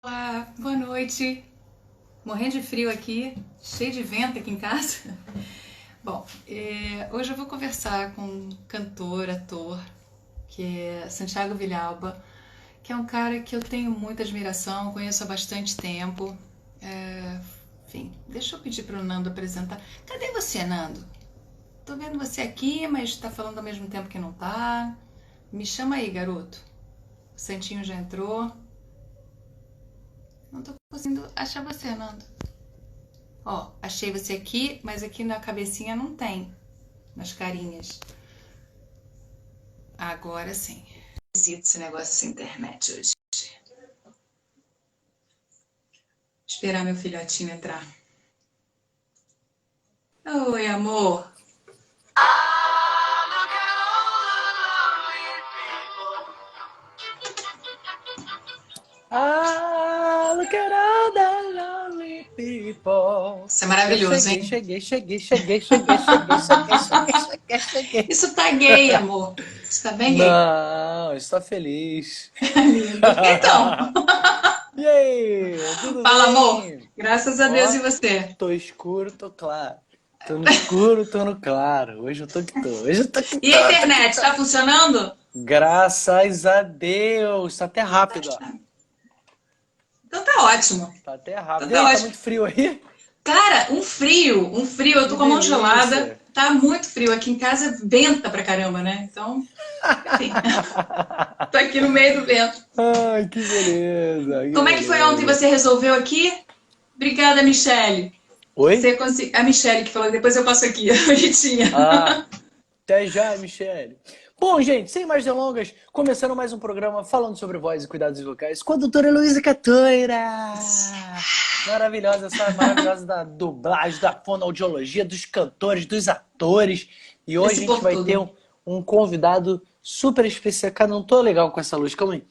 Olá, boa noite. Morrendo de frio aqui, cheio de vento aqui em casa. Bom, hoje eu vou conversar com um cantor, ator, que é Santiago Villalba, que é um cara que eu tenho muita admiração, conheço há bastante tempo. Enfim, deixa eu pedir para o Nando apresentar. Cadê você, Nando? Tô vendo você aqui, mas tá falando ao mesmo tempo que não tá. Me chama aí, garoto. O Santinho já entrou. Não tô conseguindo achar você, Nando. Ó, achei você aqui, mas aqui na cabecinha não tem. Nas carinhas. Agora sim. Esquisito esse negócio dessa internet hoje. Esperar meu filhotinho entrar. Oi, amor. Ah, look at all the lonely people. Isso é maravilhoso, Cheguei, hein? cheguei, cheguei, cheguei, cheguei, cheguei, cheguei, cheguei, cheguei, cheguei. Isso tá gay, amor. Isso tá bem gay. Não, estou feliz. Lindo. Então, E aí, tudo fala, amor. bem? Graças a Deus Ó, e você. tô escuro, tô claro. Tô no escuro, tô no claro. Hoje eu tô que tô. Hoje eu tô que E a tô, tô que internet, tô. tá funcionando? Graças a Deus. Tá até rápido, ó. Então tá ótimo. Tá até Então rápido. E tá aí, tá ótimo. muito frio aí? Cara, um frio, eu tô Que com a mão gelada, delícia. tá muito frio. Aqui em casa venta pra caramba, né? Então, enfim, tô aqui no meio do vento. Ai, que beleza, que Como é que foi ontem? beleza. Você resolveu aqui? Obrigada, Michele. Oi? A Michele que falou, depois eu passo aqui, a Ritinha. Ah, até já, Michele. Bom, gente, sem mais delongas, começando mais um programa falando sobre voz e cuidados vocais com a doutora Heloísa Catóira. Maravilhosa, essa maravilhosa da dublagem, da fonoaudiologia, dos cantores, dos atores. E hoje Esse a gente povo vai ter tudo. um convidado super especial. Cara, não tô legal com essa luz, calma aí.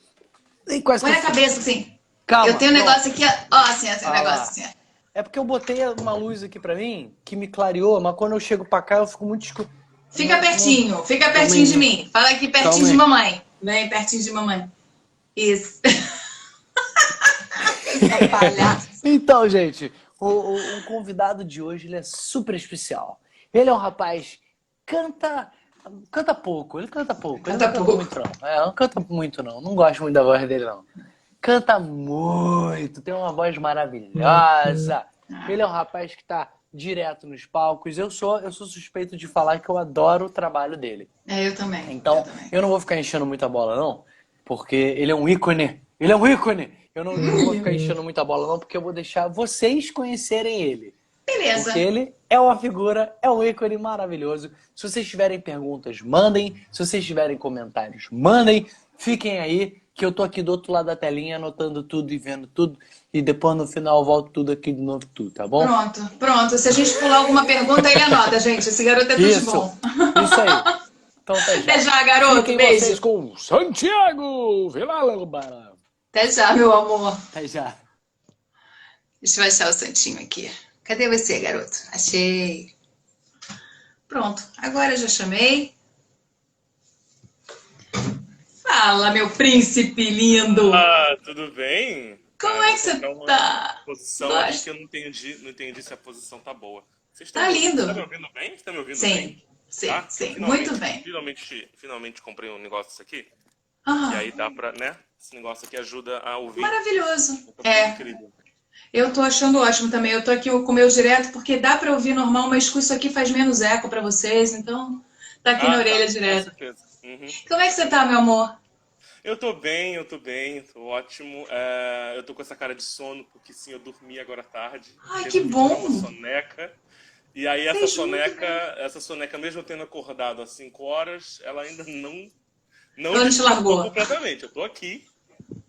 Ih, quase que Põe eu na fui. cabeça, assim. Eu Calma, tenho um pronto. negócio aqui, ó, assim, um Ah negócio lá. assim. Ó. É porque eu botei uma luz aqui pra mim que me clareou, mas quando eu chego pra cá eu fico muito escuro. Não, não. Fica Calma aí, pertinho de não. mim. Fala aqui pertinho Calma de aí. mamãe. Vem pertinho de mamãe. Isso. Essa palhaça. Então, gente, o convidado de hoje ele é super especial. Ele é um rapaz canta canta pouco, ele canta pouco, ele não Canta canta pouco. muito não. Não canta muito não, não gosto muito da voz dele não. Canta muito, tem uma voz maravilhosa. Ele é um rapaz que está direto nos palcos. Eu sou suspeito de falar que eu adoro o trabalho dele. É, eu também. Eu Então, também. eu não vou ficar enchendo muita bola, não, porque ele é um ícone. Ele é um ícone! Eu não vou ficar enchendo muita bola, não, porque eu vou deixar vocês conhecerem ele. Porque Beleza. ele é uma figura, é um ícone maravilhoso. Se vocês tiverem perguntas, mandem. Se vocês tiverem comentários, mandem. Fiquem aí, que eu tô aqui do outro lado da telinha, anotando tudo e vendo tudo. E depois no final eu volto tudo aqui de novo, tudo, tá bom? Pronto, pronto. Se a gente pular alguma pergunta, ele anota, gente. Esse garoto é tudo de Isso, bom. isso aí. Então até Até já. já, garoto. Fiquem vocês Beijo. com Santiago Villalba. Até já, meu amor. Até já. Deixa eu achar o santinho aqui. Cadê você, garoto? Achei. Pronto. Agora eu já chamei. Fala, meu príncipe lindo. Ah, tudo bem? Como Eu é vou que você colocar uma tá? posição aqui que Gosto. eu não entendi se a posição tá boa. Vocês estão Tá me ouvindo? Você tá me lindo. ouvindo bem? Você tá me ouvindo bem? Sim, sim, Tá? Que eu sim. Muito finalmente, bem. finalmente, finalmente comprei um negócio desse aqui. E Ah, aí dá pra, né? Esse negócio aqui ajuda a ouvir. maravilhoso. Então fica É, incrível. eu tô achando ótimo também. Eu tô aqui com o meu direto porque dá pra ouvir normal, mas com isso aqui faz menos eco pra vocês, então tá aqui na Ah, orelha tá. Com direto. certeza. Uhum. Como é que você tá, meu amor? Eu tô ótimo. Eu tô com essa cara de sono, porque sim, eu dormi agora à tarde. Ai, que Resolvi tirar uma bom. soneca. E aí Fez muito bem. essa soneca, mesmo eu tendo acordado às 5 horas, ela ainda não Ela não te despertou largou. completamente. Eu tô aqui,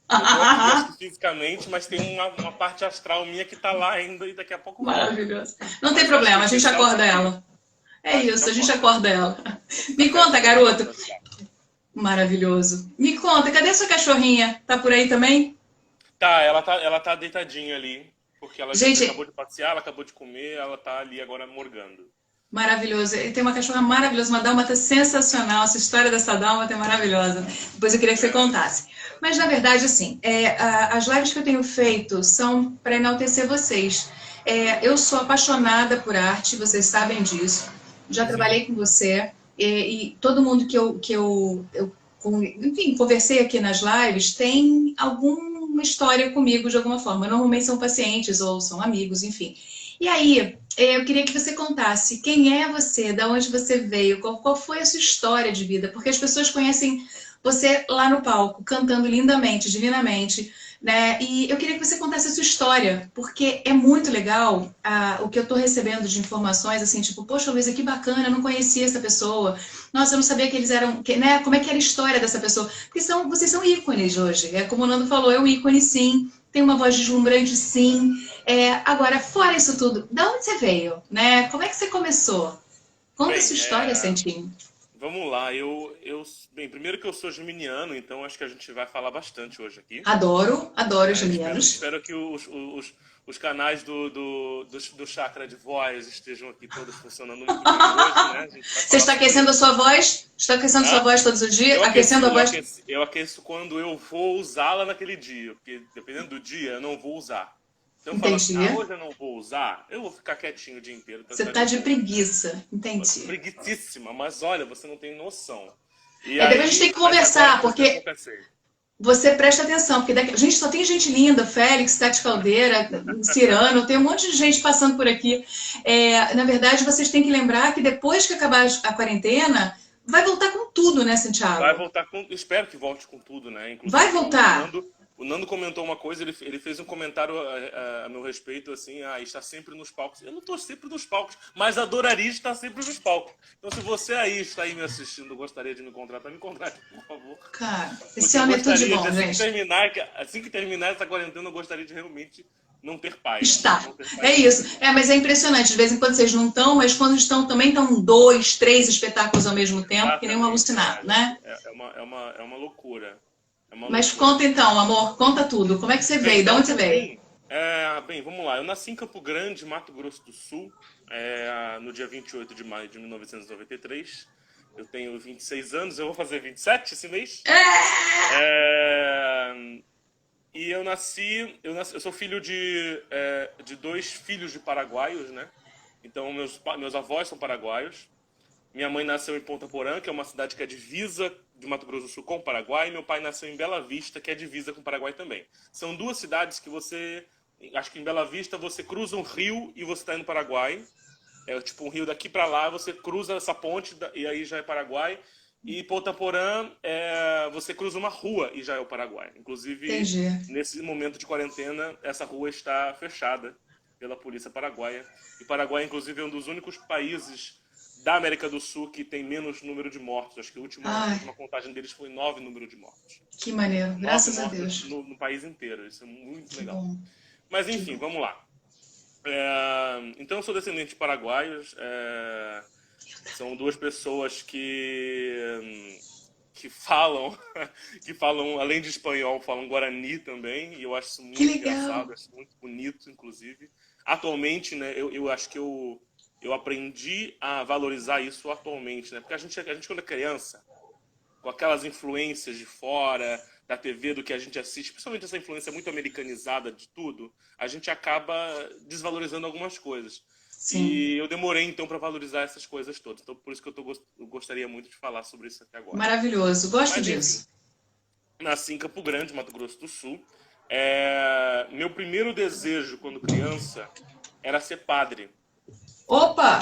acho que fisicamente, mas tem uma parte astral minha que tá lá ainda e daqui a pouco volta. Maravilhoso. Não tem Mas eu acho que o problema, a gente essencial tá acorda aqui. ela. É Ah, a gente isso, a gente acorda. acorda ela. O Me conta, cafezinho tá lá garoto. pra ajudar. Maravilhoso. Me conta, cadê sua cachorrinha? Tá por aí também? Tá, ela tá deitadinha ali, porque ela Gente, acabou de passear, ela acabou de comer, ela tá ali agora morgando. Maravilhoso. Ele tem uma cachorra maravilhosa, uma dálmata sensacional. Essa história dessa dálmata é maravilhosa. Depois eu queria que você contasse. Mas, na verdade, assim, as lives que eu tenho feito são para enaltecer vocês. Eu sou apaixonada por arte, vocês sabem disso. Já trabalhei com você. E todo mundo enfim, conversei aqui nas lives tem alguma história comigo de alguma forma. Normalmente são pacientes ou são amigos, enfim. E aí, eu queria que você contasse quem é você, de onde você veio, qual foi a sua história de vida, porque as pessoas conhecem você lá no palco, cantando lindamente, divinamente, né? E eu queria que você contasse a sua história, porque é muito legal o que eu estou recebendo de informações, assim, tipo, poxa, Luísa, que bacana, eu não conhecia essa pessoa, nossa, eu não sabia que eles eram, né? Como é que era a história dessa pessoa? Porque vocês são ícones hoje, como o Nando falou, é um ícone sim, tem uma voz deslumbrante sim. Agora, fora isso tudo, de onde você veio, né? Como é que você começou? Conta a Bem, sua história, Santinho. vamos lá. Bem, primeiro que eu sou geminiano, então acho que a gente vai falar bastante hoje aqui. Adoro os Espero, geminianos. espero que os canais do Chakra de Voz estejam aqui todos funcionando muito bem hoje, né? A gente vai Você falar está sobre aquecendo a isso. sua voz? Está aquecendo a sua Hã? voz todos os dias? Eu Aquecendo a voz? eu aqueço quando eu vou usá-la naquele dia, porque dependendo do dia eu não vou usar. Então eu falo assim, Entendi. hoje eu não vou usar, eu vou ficar quietinho o dia inteiro. Então Você você vai está ver de que preguiça. Entendi. preguiçíssima, mas olha, você não tem noção. E Depois a gente tem que mas agora conversar, comecei a porque acontecer. você presta atenção, porque gente, só tem gente linda, Félix, Tati Caldeira, Cirano, tem um monte de gente passando por aqui. Na verdade, vocês têm que lembrar que depois que acabar a quarentena, vai voltar com tudo, né, Vai Santiago? voltar com. Espero que volte com tudo, né? Vai Inclusive, voltar. O Nando comentou uma coisa, ele fez um comentário a meu respeito, assim, está sempre nos palcos. Eu não estou sempre nos palcos, mas adoraria estar sempre nos palcos. Então, se você aí está aí me assistindo, gostaria de me contratar, me contrate, por favor. Cara, esse Porque eu homem é tudo de gostaria bom, gente. assim que terminar essa quarentena, eu gostaria de realmente não ter paz. Está. Não ter É paz isso. mesmo. Mas é impressionante. De vez em quando vocês não estão, mas quando estão também estão 2, 3 espetáculos ao mesmo tempo, que nem um Exatamente, alucinado, né? é uma loucura. É uma Mas loucura. conta então, amor, conta tudo. Como é que você Bem, veio? De da onde onde você eu veio? vim? Bem, vamos lá. Eu nasci em Campo Grande, Mato Grosso do Sul, no dia 28 de maio de 1993. Eu tenho 26 anos, eu vou fazer 27 esse mês. É, E eu sou filho de dois filhos de paraguaios, né? Então, meus avós são paraguaios. Minha mãe nasceu em Ponta Porã, que é uma cidade que é divisa de Mato Grosso do Sul com o Paraguai, e meu pai nasceu em Bela Vista, que é divisa com o Paraguai também. São duas cidades que acho que em Bela Vista você cruza um rio e você está indo no Paraguai. É tipo um rio daqui para lá, você cruza essa ponte e aí já é Paraguai. E Ponta Porã, você cruza uma rua e já é o Paraguai. Inclusive, Entendi. nesse momento de quarentena, essa rua está fechada pela polícia paraguaia. E o Paraguai, inclusive, é um dos únicos países da América do Sul que tem menos número de mortos. Acho que a última contagem deles foi 9 número de mortos. Que maneiro. 9 Graças a mortos Deus. no país inteiro. Isso é muito Que legal. bom. Mas enfim, vamos lá. Então eu sou descendente de paraguaios. São duas pessoas que falam, que falam, além de espanhol, falam guarani também. E eu acho isso muito Que legal. engraçado, acho muito bonito, inclusive. Atualmente, né, eu acho que eu aprendi a valorizar isso atualmente, né? Porque a gente quando é criança, com aquelas influências de fora, da TV, do que a gente assiste, principalmente essa influência muito americanizada de tudo, a gente acaba desvalorizando algumas coisas. Sim. E eu demorei, então, para valorizar essas coisas todas. Então, por isso que eu gostaria muito de falar sobre isso até agora. Maravilhoso. Gosto Mas, disso. enfim, nasci em Campo Grande, Mato Grosso do Sul. Meu primeiro desejo, quando criança, era ser padre. Opa!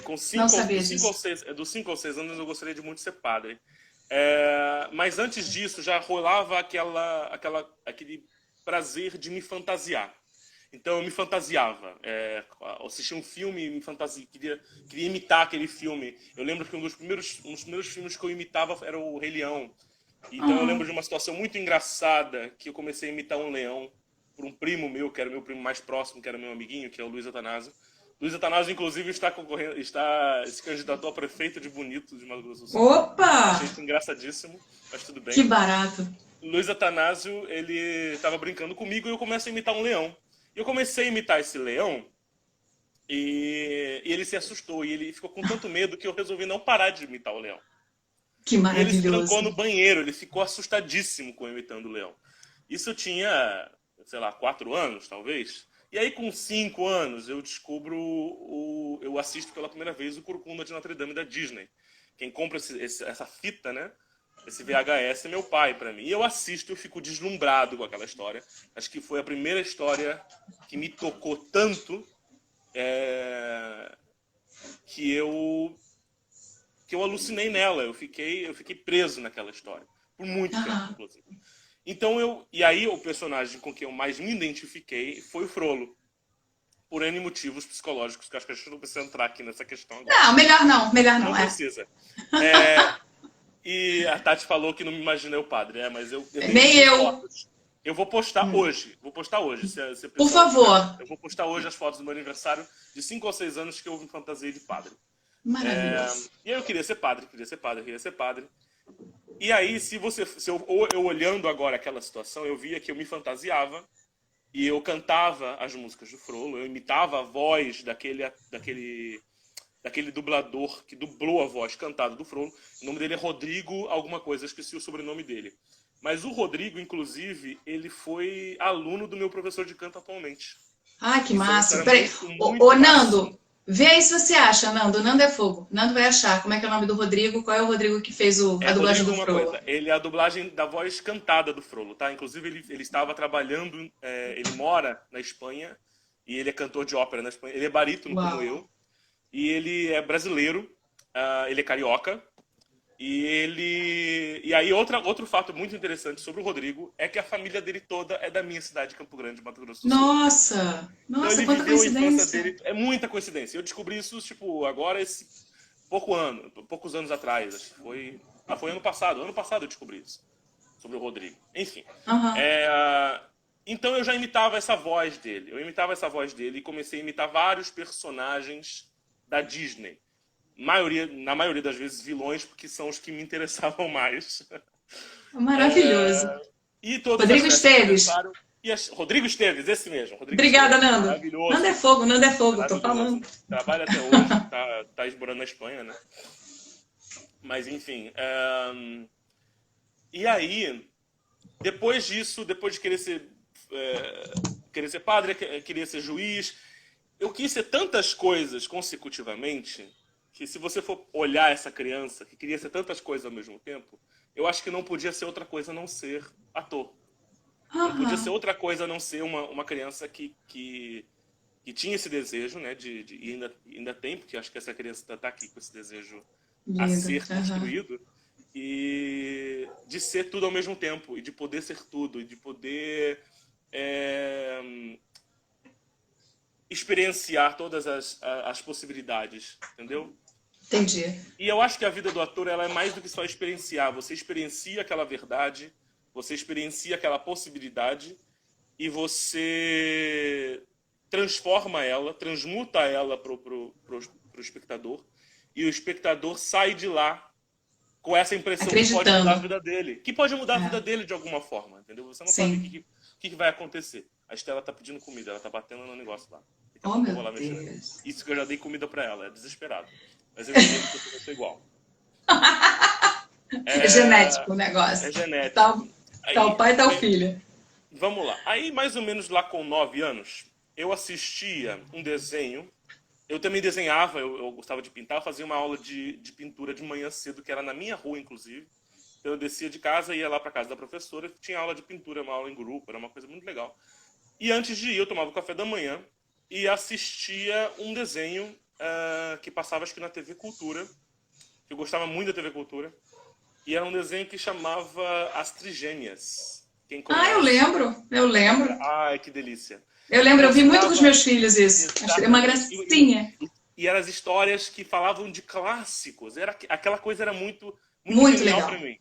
Com Não sabia disso. dos 5 ou 6 anos eu gostaria de muito ser padre. Mas antes disso já rolava aquele prazer de me fantasiar. Então eu me fantasiava. Assistia um filme e queria imitar aquele filme. Eu lembro que um dos primeiros filmes que eu imitava era o Rei Leão. Então eu lembro de uma situação muito engraçada que eu comecei a imitar um leão por um primo meu, que era o meu primo mais próximo, que era meu amiguinho, que é o Luiz Atanásio. Luiz Atanásio, inclusive, se candidatou a prefeito de Bonito, de Mato Grosso do Sul. Opa! Achei isso engraçadíssimo, mas tudo bem. Que barato. Luiz Atanásio, ele estava brincando comigo e eu comecei a imitar um leão. E eu comecei a imitar esse leão E ele se assustou, e ele ficou com tanto medo que eu resolvi não parar de imitar o leão. Que E ele se maravilhoso. trancou no banheiro, ele ficou assustadíssimo com eu imitando o leão. Isso eu tinha, sei lá, 4 anos, talvez. E aí, com 5 anos, eu descubro, eu assisto pela primeira vez o Corcunda de Notre Dame da Disney. Quem compra essa fita, né? Esse VHS é meu pai pra mim. E eu assisto e eu fico deslumbrado com aquela história. Acho que foi a primeira história que me tocou tanto que eu alucinei nela. Eu fiquei preso naquela história. Por muito tempo, Aham. inclusive. Então e aí o personagem com quem eu mais me identifiquei foi o Frollo. Por N motivos psicológicos, que acho que a gente não precisa entrar aqui nessa questão agora. Não, melhor não, Não é. precisa. E a Tati falou que não me imaginei o padre, mas eu tenho Nem eu. fotos. Eu vou postar hoje. Vou postar hoje. Se a Por pessoa favor. quiser. Eu vou postar hoje as fotos do meu aniversário de 5 ou 6 anos que eu me fantasiei de padre. Maravilhoso. E aí eu queria ser padre. E aí, se eu olhando agora aquela situação, eu via que eu me fantasiava e eu cantava as músicas do Frollo, eu imitava a voz daquele dublador que dublou a voz cantada do Frollo. O nome dele é Rodrigo alguma coisa, esqueci o sobrenome dele. Mas o Rodrigo, inclusive, ele foi aluno do meu professor de canto atualmente. Ah, que Isso é uma massa. história Peraí. muito Ô, massa. Nando, vê aí se você acha, Nando. Nando é fogo. Nando vai achar. Como é que é o nome do Rodrigo? Qual é o Rodrigo que fez a dublagem Rodrigo do uma Frollo? coisa, ele é a dublagem da voz cantada do Frollo, tá? Inclusive ele estava trabalhando, ele mora na Espanha e ele é cantor de ópera na Espanha. Ele é barítono como Uau. eu e ele é brasileiro, ele é carioca. E aí outro fato muito interessante sobre o Rodrigo é que a família dele toda é da minha cidade, Campo Grande, Mato Grosso do Sul. Nossa, Então nossa, ele quanta viveu a infância coincidência. dele, é muita coincidência. Eu descobri isso, tipo, agora poucos anos atrás, acho que foi ano passado eu descobri isso, sobre o Rodrigo. Enfim, Aham. então eu já imitava essa voz dele, e comecei a imitar vários personagens da Disney. Na maioria das vezes vilões, porque são os que me interessavam mais. Maravilhoso. E todas as Rodrigo festas de Esteves. aniversário. Rodrigo Esteves, esse mesmo. Rodrigo Obrigada, Esteves. Nando. Maravilhoso. Nando é fogo, tô Maravilhoso. falando. Trabalha até hoje, tá morando na Espanha, né? Mas enfim. E aí, depois disso, depois de querer ser padre, querer ser juiz, eu quis ser tantas coisas consecutivamente que se você for olhar essa criança que queria ser tantas coisas ao mesmo tempo, eu acho que não podia ser outra coisa a não ser ator. Não podia ser Aham. outra coisa a não ser uma criança que tinha esse desejo, né? E ainda tem, porque acho que essa criança está aqui com esse desejo a Lindo. ser Aham. construído. E de ser tudo ao mesmo tempo, e de poder ser tudo, e de poder experienciar todas as possibilidades, entendeu? Entendi. E eu acho que a vida do ator ela é mais do que só experienciar. Você experiencia aquela verdade, você experiencia aquela possibilidade e você transforma ela, transmuta ela pro espectador e o espectador sai de lá com essa impressão que pode mudar a Acreditando. vida dele. Que pode mudar a vida É. dele de alguma forma, entendeu? Você não Sim. sabe o que vai acontecer. A Estela tá pedindo comida, ela tá batendo no negócio lá. Daqui a Oh, pouco eu meu vou lá mexer. Deus. Isso que eu já dei comida pra ela, é desesperado. Mas eu entendo que eu também sou igual. É genético o É negócio. genético. Tá o pai, tá o Aí, filho. vamos lá. Aí, mais ou menos lá com 9 anos, eu assistia um desenho. Eu também desenhava, eu gostava de pintar. Eu fazia uma aula de pintura de manhã cedo, que era na minha rua, inclusive. Então, eu descia de casa, ia lá pra casa da professora, tinha aula de pintura, uma aula em grupo, era uma coisa muito legal. E antes de ir, eu tomava o café da manhã e assistia um desenho que passava, acho que na TV Cultura. Eu gostava muito da TV Cultura. E era um desenho que chamava As Trigêmeas. Quem Ah, eu conhece? lembro. Eu lembro. Ai, que delícia. Eu lembro, eu vi muito com os Mostrava meus filhos isso. Achei uma exatamente. gracinha. E eram as histórias que falavam de clássicos. Aquela coisa era muito Muito genial legal. para mim.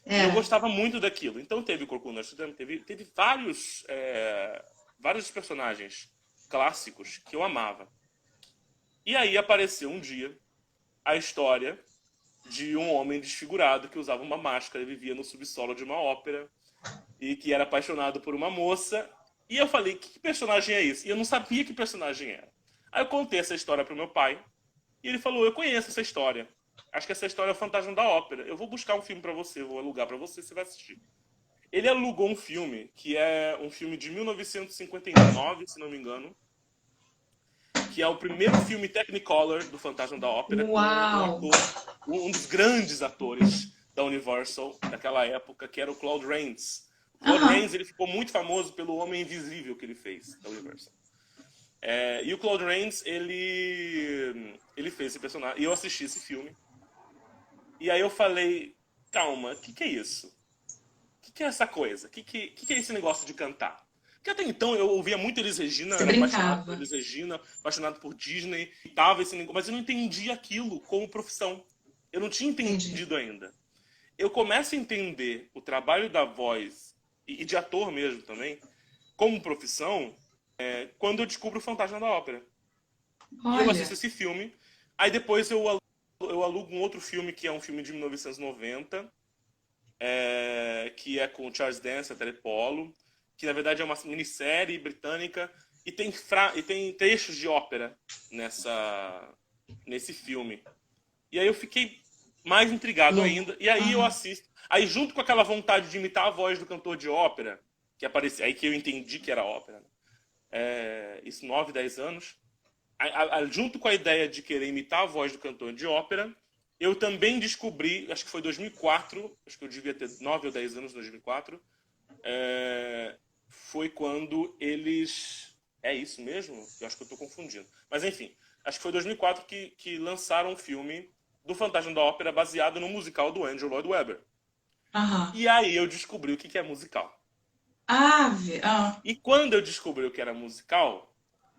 E eu Era. gostava muito daquilo. Então teve o Corcunda Notre Dame, teve vários personagens clássicos que eu amava. E aí apareceu um dia a história de um homem desfigurado que usava uma máscara e vivia no subsolo de uma ópera e que era apaixonado por uma moça. E eu falei, que personagem é esse? E eu não sabia que personagem era. Aí eu contei essa história pro meu pai, e ele falou, eu conheço essa história. Acho que essa história é o Fantasma da Ópera. Eu vou buscar um filme pra você, vou alugar pra você, você vai assistir. Ele alugou um filme, que é um filme de 1959, se não me engano, que é o primeiro filme Technicolor do Fantasma da Ópera, com Uau! um dos grandes atores da Universal daquela época, que era o Claude Rains. O Claude Aham. Rains, ele ficou muito famoso pelo Homem Invisível que ele fez da Universal. E o Claude Rains, ele fez esse personagem. E eu assisti esse filme. E aí eu falei, calma, o que é isso? O que é essa coisa? O que é esse negócio de cantar? Porque até então eu ouvia muito Elis Regina, Você era apaixonado por brincava. Elis Regina, apaixonado por Disney, tava esse negócio, mas eu não entendia aquilo como profissão. Eu não tinha Entendi. entendido ainda. Eu começo a entender o trabalho da voz, e de ator mesmo também, como profissão, quando eu descubro o Fantasma da Ópera. E eu assisto Olha. esse filme, aí depois eu alugo um outro filme, que é um filme de 1990, que é com o Charles Dance, a Telepolo, que na verdade é uma minissérie britânica, e tem trechos de ópera nesse filme. E aí eu fiquei mais intrigado Louco. ainda, e aí eu Aham. assisto. Aí junto com aquela vontade de imitar a voz do cantor de ópera, que aparecia, aí que eu entendi que era ópera, né? Isso 9, 10 anos, junto com a ideia de querer imitar a voz do cantor de ópera, eu também descobri, acho que foi 2004, acho que eu devia ter 9 ou 10 anos em 2004, foi quando eles... É isso mesmo? Eu acho que eu estou confundindo. Mas enfim, acho que foi 2004 que lançaram um filme do Fantasma da Ópera baseado no musical do Andrew Lloyd Webber. Aham. E aí eu descobri o que é musical. Ave. Ah. E quando eu descobri o que era musical,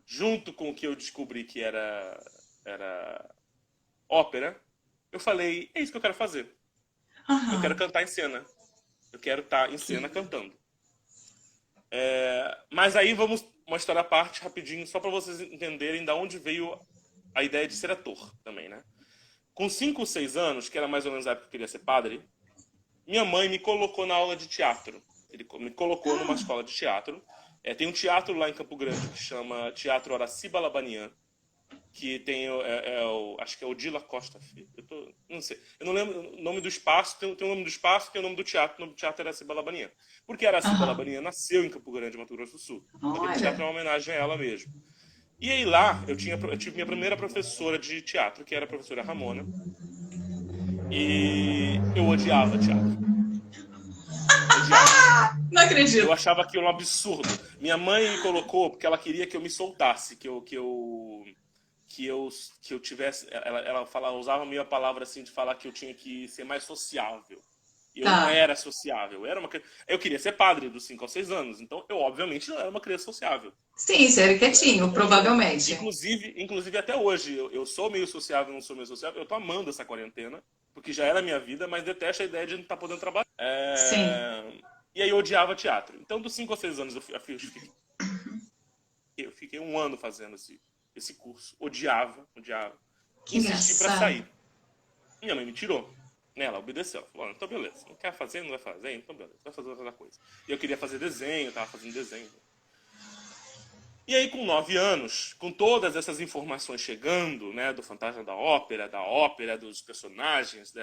junto com o que eu descobri que era ópera, eu falei, é isso que eu quero fazer. Eu quero Aham. cantar em cena. Eu quero estar em cena cantando. Mas aí vamos uma história à parte, rapidinho, só para vocês entenderem de onde veio a ideia de ser ator também, né? Com 5 ou 6 anos, que era mais ou menos a época que eu queria ser padre, minha mãe me colocou na aula de teatro. Ele me colocou numa escola de teatro. Tem um teatro lá em Campo Grande que chama Teatro Horaci Balabanian, que tem acho que é o Dila Costa Filho. Não sei. Eu não lembro o nome do espaço, tem o nome do espaço, tem o nome do teatro. O nome do teatro era Araci Balabanian. Porque Araci Aham. Balabanian nasceu em Campo Grande, Mato Grosso do Sul. Então aquele teatro é Olha. uma homenagem a ela mesmo. E aí lá eu tive minha primeira professora de teatro, que era a professora Ramona. E eu odiava teatro. Odiava. Não Eu acredito. achava aquilo um absurdo. Minha mãe me colocou porque ela queria que eu me soltasse, que eu tivesse. Ela usava meio a palavra assim de falar que eu tinha que ser mais sociável. E eu não Tá. era sociável. Eu queria ser padre dos 5 aos 6 anos. Então eu, obviamente, não era uma criança sociável. Sim, você era Eu era quietinho, totalmente diferente. provavelmente. Inclusive até hoje, eu sou meio sociável, não sou meio sociável. Eu tô amando essa quarentena, porque já era a minha vida, mas detesto a ideia de não estar podendo trabalhar. Sim. E aí eu odiava teatro. Então, dos 5 a 6 anos, eu fiquei um ano fazendo esse curso. Odiava. Que Insisti pra engraçado. sair. Minha mãe me tirou. Ela obedeceu. Ela falou, então beleza. Não quer fazer, não vai fazer? Então beleza, vai fazer outra coisa. E eu queria fazer desenho, tava fazendo desenho. E aí, com 9 anos, com todas essas informações chegando, né, do Fantasma da Ópera, dos personagens,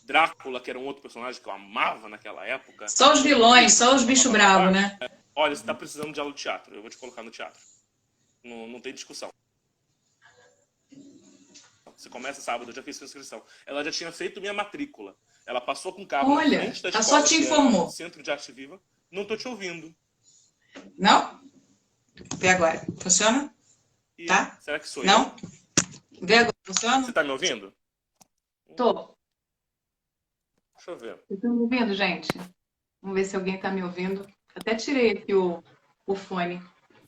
Drácula, que era um outro personagem que eu amava naquela época, Só os vilões, só os bichos bravos, papapá, né? olha, você está precisando de aula de teatro, eu vou te colocar no teatro. Não, não tem discussão. Você começa sábado, eu já fiz sua inscrição. Ela já tinha feito minha matrícula. Ela passou com o carro na Olha, frente da ela só escola, te que é informou. Centro de Arte Viva. Não tô te ouvindo. Não? Vê agora. Funciona? E Tá? será que sou Não? eu? Vê agora. Você Funciona? tá me ouvindo? Tô. Deixa eu ver. Vocês estão me ouvindo, gente? Vamos ver se alguém tá me ouvindo. Até tirei aqui o fone.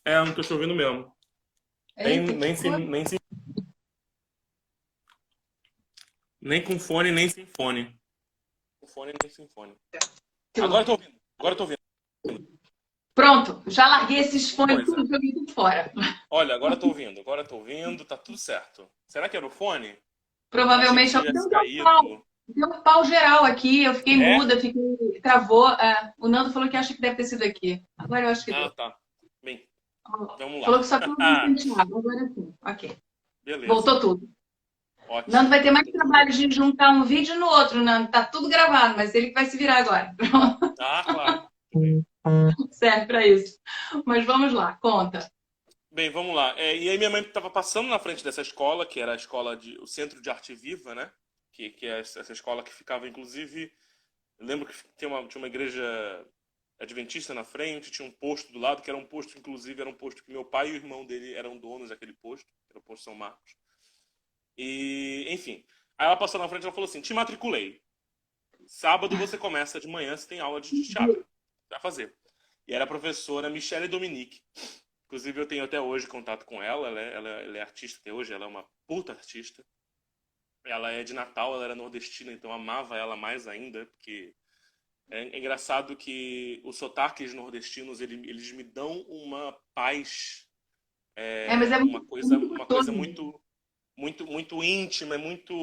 Eu não tô te ouvindo mesmo. Eita, que coisa. Nem com fone, nem sem fone. Com fone, nem sem fone. Que Agora eu louco. tô ouvindo. Agora eu tô ouvindo. Pronto, já larguei esses fones Coisa. tudo joguei tudo fora. Olha, agora eu tô ouvindo. Agora eu tô ouvindo. Tá tudo certo. Será que era o fone? Achei que Provavelmente tivesse deu um pau. caído. Deu um pau geral aqui. Eu fiquei É? muda, travou. O Nando falou que acha que deve ter sido aqui. Agora eu acho que Ah, deu. tá. Bem. Vamos Falou lá. que só tem um penteado, agora sim. Ok. Beleza. Voltou tudo. Nando Ótimo. vai ter mais Voltou tudo. trabalho de juntar um vídeo no outro, Nando. Tá tudo gravado, mas ele que vai se virar agora. Ah, claro. Ok. Serve pra isso. Mas vamos lá, conta. Bem, vamos lá. E aí minha mãe estava passando na frente dessa escola, que era a escola o Centro de Arte Viva, né? Que é essa escola que ficava, inclusive, eu lembro que tinha uma igreja adventista na frente, tinha um posto do lado, que era um posto, inclusive, era um posto que meu pai e o irmão dele eram donos daquele posto, que era o posto São Marcos. E, enfim. Aí ela passou na frente e ela falou assim: te matriculei. Sábado você começa de manhã, você tem aula de teatro. Vai fazer. E era a professora Michele Dominique. Inclusive, eu tenho até hoje contato com ela. Ela é artista até hoje. Ela é uma puta artista. Ela é de Natal, ela era nordestina, então eu amava ela mais ainda, porque é engraçado que os sotaques nordestinos, eles me dão uma paz, Mas é muito uma coisa gostoso. muito, muito, muito íntima, é muito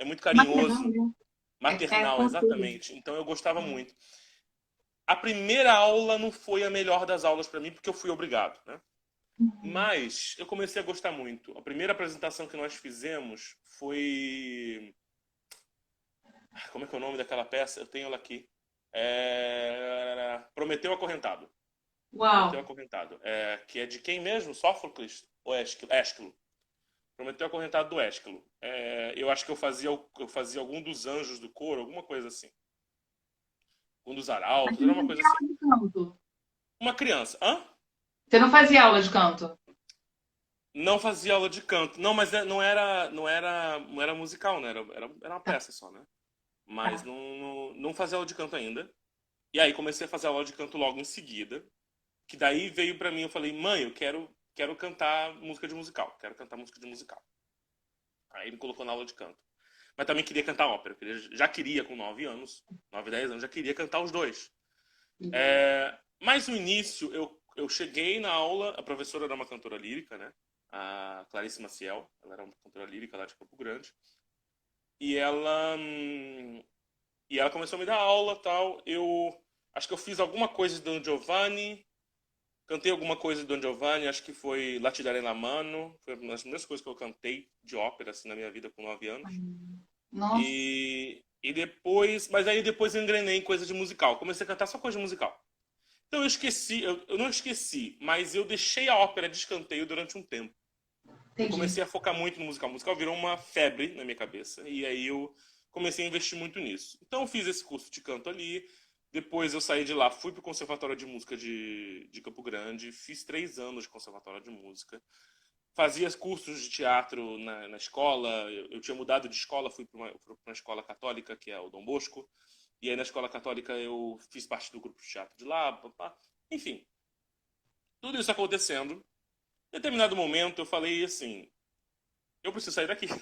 Maternal, carinhoso, né? É maternal, gostoso. exatamente. Então eu gostava muito. A primeira aula não foi a melhor das aulas para mim, porque eu fui obrigado, né? Mas eu comecei a gostar muito. A primeira apresentação que nós fizemos foi... Como é que é o nome daquela peça? Eu tenho ela aqui. Prometeu Acorrentado. Prometeu Uau. Acorrentado. Que é de quem mesmo? Sófocles ou Ésquilo? Prometeu Acorrentado do Ésquilo. Eu acho que eu fazia algum dos anjos do coro, alguma coisa assim. Um dos Mas arautos, você era não uma coisa fazia assim. aula de canto. Uma criança. Hã? Você não fazia aula de canto. Não fazia aula de canto. Não, mas não era musical, né? Era uma Tá, peça só, né? Mas tá. não fazia aula de canto ainda. E aí comecei a fazer aula de canto logo em seguida. Que daí veio pra mim, eu falei, mãe, eu quero cantar música de musical. Quero cantar música de musical. Aí me colocou na aula de canto. Mas também queria cantar ópera. Já queria com 9 anos, 9 10 anos, já queria cantar os dois. Mas no início, eu cheguei na aula, a professora era uma cantora lírica, né? A Clarice Maciel, ela era uma cantora lírica lá de Campo Grande. E ela começou a me dar aula tal. Eu acho que eu fiz alguma coisa de Don Giovanni, cantei alguma coisa de Don Giovanni, acho que foi La Ti darei la mano, foi uma das primeiras coisas que eu cantei de ópera assim, na minha vida com 9 anos. Nossa. E depois, mas aí depois eu engrenei em coisa de musical, comecei a cantar só coisa de musical. Então eu esqueci, eu não esqueci, mas eu deixei a ópera de escanteio durante um tempo. Eu Entendi. comecei a focar muito no musical. O musical virou uma febre na minha cabeça. E aí eu comecei a investir muito nisso. Então eu fiz esse curso de canto ali. Depois eu saí de lá, fui pro Conservatório de Música de Campo Grande. Fiz 3 anos de Conservatório de Música. Fazia cursos de teatro na escola. Eu tinha mudado de escola, fui para uma escola católica, que é o Dom Bosco. E aí na escola católica eu fiz parte do grupo de teatro de lá. Papá. Enfim, tudo isso acontecendo. Em determinado momento eu falei assim, eu preciso sair daqui. Eu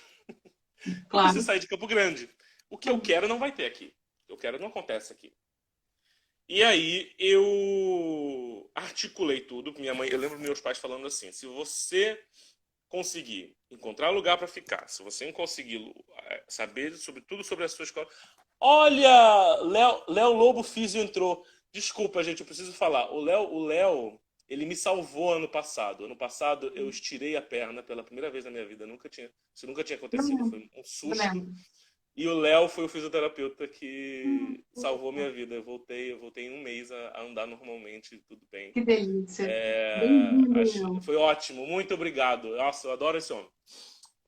preciso Claro. sair de Campo Grande. O que eu quero não vai ter aqui. O que eu quero não acontece aqui. E aí eu articulei tudo. Minha mãe, eu lembro meus pais falando assim: se você conseguir encontrar lugar para ficar, se você conseguir saber sobre tudo sobre a sua escola. Olha, Léo Lobo Físio entrou. Desculpa, gente, eu preciso falar. O Léo, ele me salvou ano passado. Ano passado eu estirei a perna pela primeira vez na minha vida. Isso nunca tinha Eu acontecido. lembro. Foi um Eu susto. lembro. E o Léo foi o fisioterapeuta que salvou Poxa, minha vida. Eu voltei em um mês a andar normalmente, tudo bem. que delícia. Bem-vindo, Léo. Foi ótimo, muito obrigado. Nossa, eu adoro esse homem.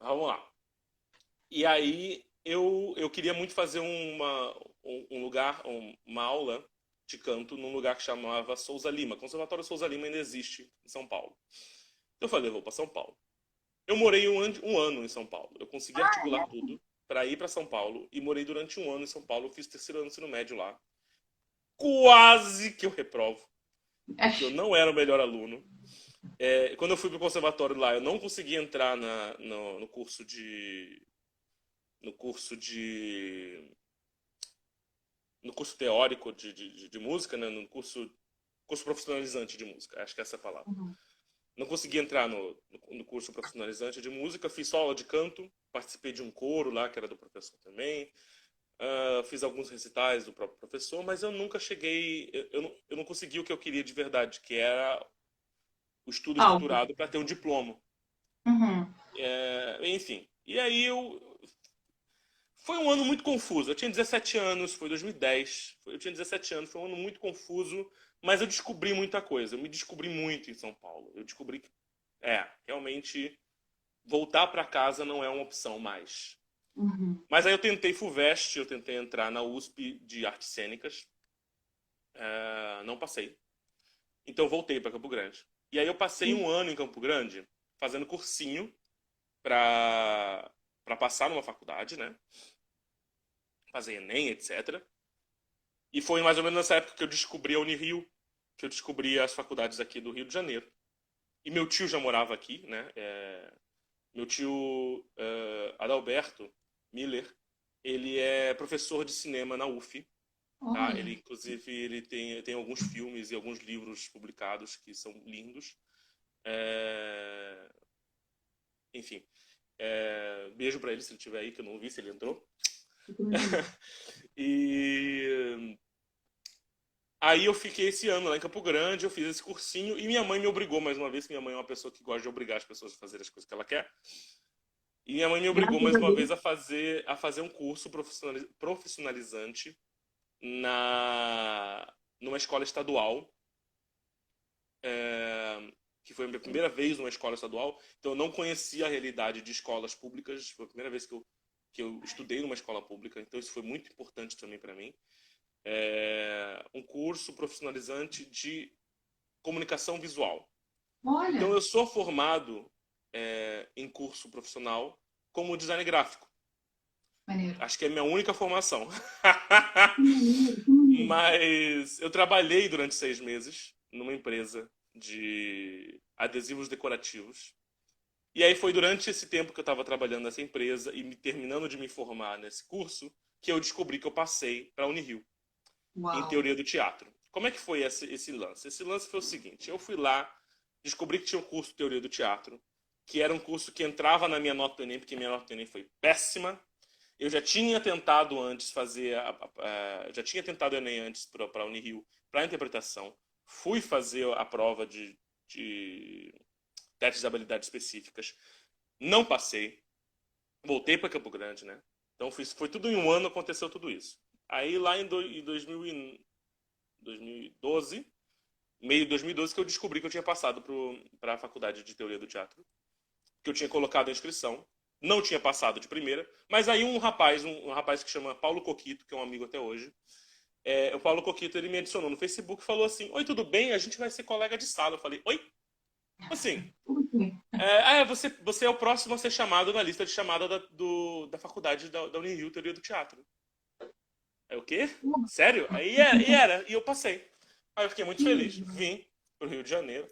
Vamos lá. E aí eu queria muito fazer um lugar, uma aula de canto num lugar que chamava Souza Lima. Conservatório Souza Lima ainda existe em São Paulo. Eu falei, eu vou para São Paulo. Eu morei um ano em São Paulo. Eu consegui articular tudo para ir para São Paulo e morei durante um ano em São Paulo. Eu fiz terceiro ano do ensino médio lá. Quase que eu reprovo, porque eu não era o melhor aluno. Quando eu fui pro conservatório lá, eu não consegui entrar no curso de no curso de no curso teórico de música, né? No curso profissionalizante de música, acho que é essa a palavra. Uhum. Não consegui entrar no curso profissionalizante de música, fiz só aula de canto, participei de um coro lá, que era do professor também. Fiz alguns recitais do próprio professor, mas eu nunca cheguei, eu não consegui o que eu queria de verdade, que era o estudo Alto. estruturado para ter um diploma. Uhum. Enfim, e aí foi um ano muito confuso. Eu tinha 17 anos, foi 2010. Eu tinha 17 anos, foi um ano muito confuso, mas eu descobri muita coisa. Eu me descobri muito em São Paulo. Eu descobri que, realmente, voltar para casa não é uma opção mais. Uhum. Mas aí eu tentei FUVEST, eu tentei entrar na USP de Artes Cênicas. Não passei. Então eu voltei para Campo Grande. E aí eu passei um ano em Campo Grande fazendo cursinho para passar numa faculdade, né? Fazer Enem, etc. E foi mais ou menos nessa época que eu descobri a Unirio, que eu descobri as faculdades aqui do Rio de Janeiro. E meu tio já morava aqui, né? Meu tio Adalberto Miller, ele é professor de cinema na UF, tá? Olha. Ele, inclusive, ele tem alguns filmes e alguns livros publicados que são lindos. É, Enfim, beijo pra ele se ele estiver aí, que eu não vi se ele entrou. E aí eu fiquei esse ano lá em Campo Grande, eu fiz esse cursinho e minha mãe me obrigou mais uma vez, que minha mãe é uma pessoa que gosta de obrigar as pessoas a fazer as coisas que ela quer. E minha mãe me obrigou Graças mais a uma Deus. vez a fazer um curso profissionalizante numa escola estadual, que foi a minha primeira vez numa escola estadual, então eu não conhecia a realidade de escolas públicas, foi a primeira vez que eu estudei numa escola pública, então isso foi muito importante também para mim. Um curso profissionalizante de comunicação visual. Então Olha. eu sou formado em curso profissional como design gráfico. Maneiro. Acho que é a minha única formação. Que maneiro, que maneiro. Mas eu trabalhei durante 6 meses numa empresa de adesivos decorativos. E aí foi durante esse tempo que eu estava trabalhando nessa empresa e terminando de me formar nesse curso que eu descobri que eu passei para a Unirio, em Uau. teoria do teatro. Como é que foi esse lance? Esse lance foi o seguinte, eu fui lá, descobri que tinha um curso de teoria do teatro, que era um curso que entrava na minha nota do Enem, porque minha nota do Enem foi péssima. Eu já tinha tentado antes já tinha tentado o Enem antes para a Unirio, para interpretação. Fui fazer a prova de testes de habilidades específicas. Não passei. Voltei para Campo Grande, né? Então foi tudo em um ano, aconteceu tudo isso. Aí lá em 2012, meio de 2012, que eu descobri que eu tinha passado para a faculdade de teoria do teatro, que eu tinha colocado a inscrição. Não tinha passado de primeira, mas aí um rapaz que chama Paulo Coquito, que é um amigo até hoje, o Paulo Coquito, ele me adicionou no Facebook e falou assim: Oi, tudo bem? A gente vai ser colega de sala. Eu falei: Oi? Assim, Como assim? você é o próximo a ser chamado na lista de chamada da faculdade da Unirio, Teoria do Teatro. Aí o quê? Sério? E eu passei. Aí eu fiquei muito feliz, vim pro Rio de Janeiro.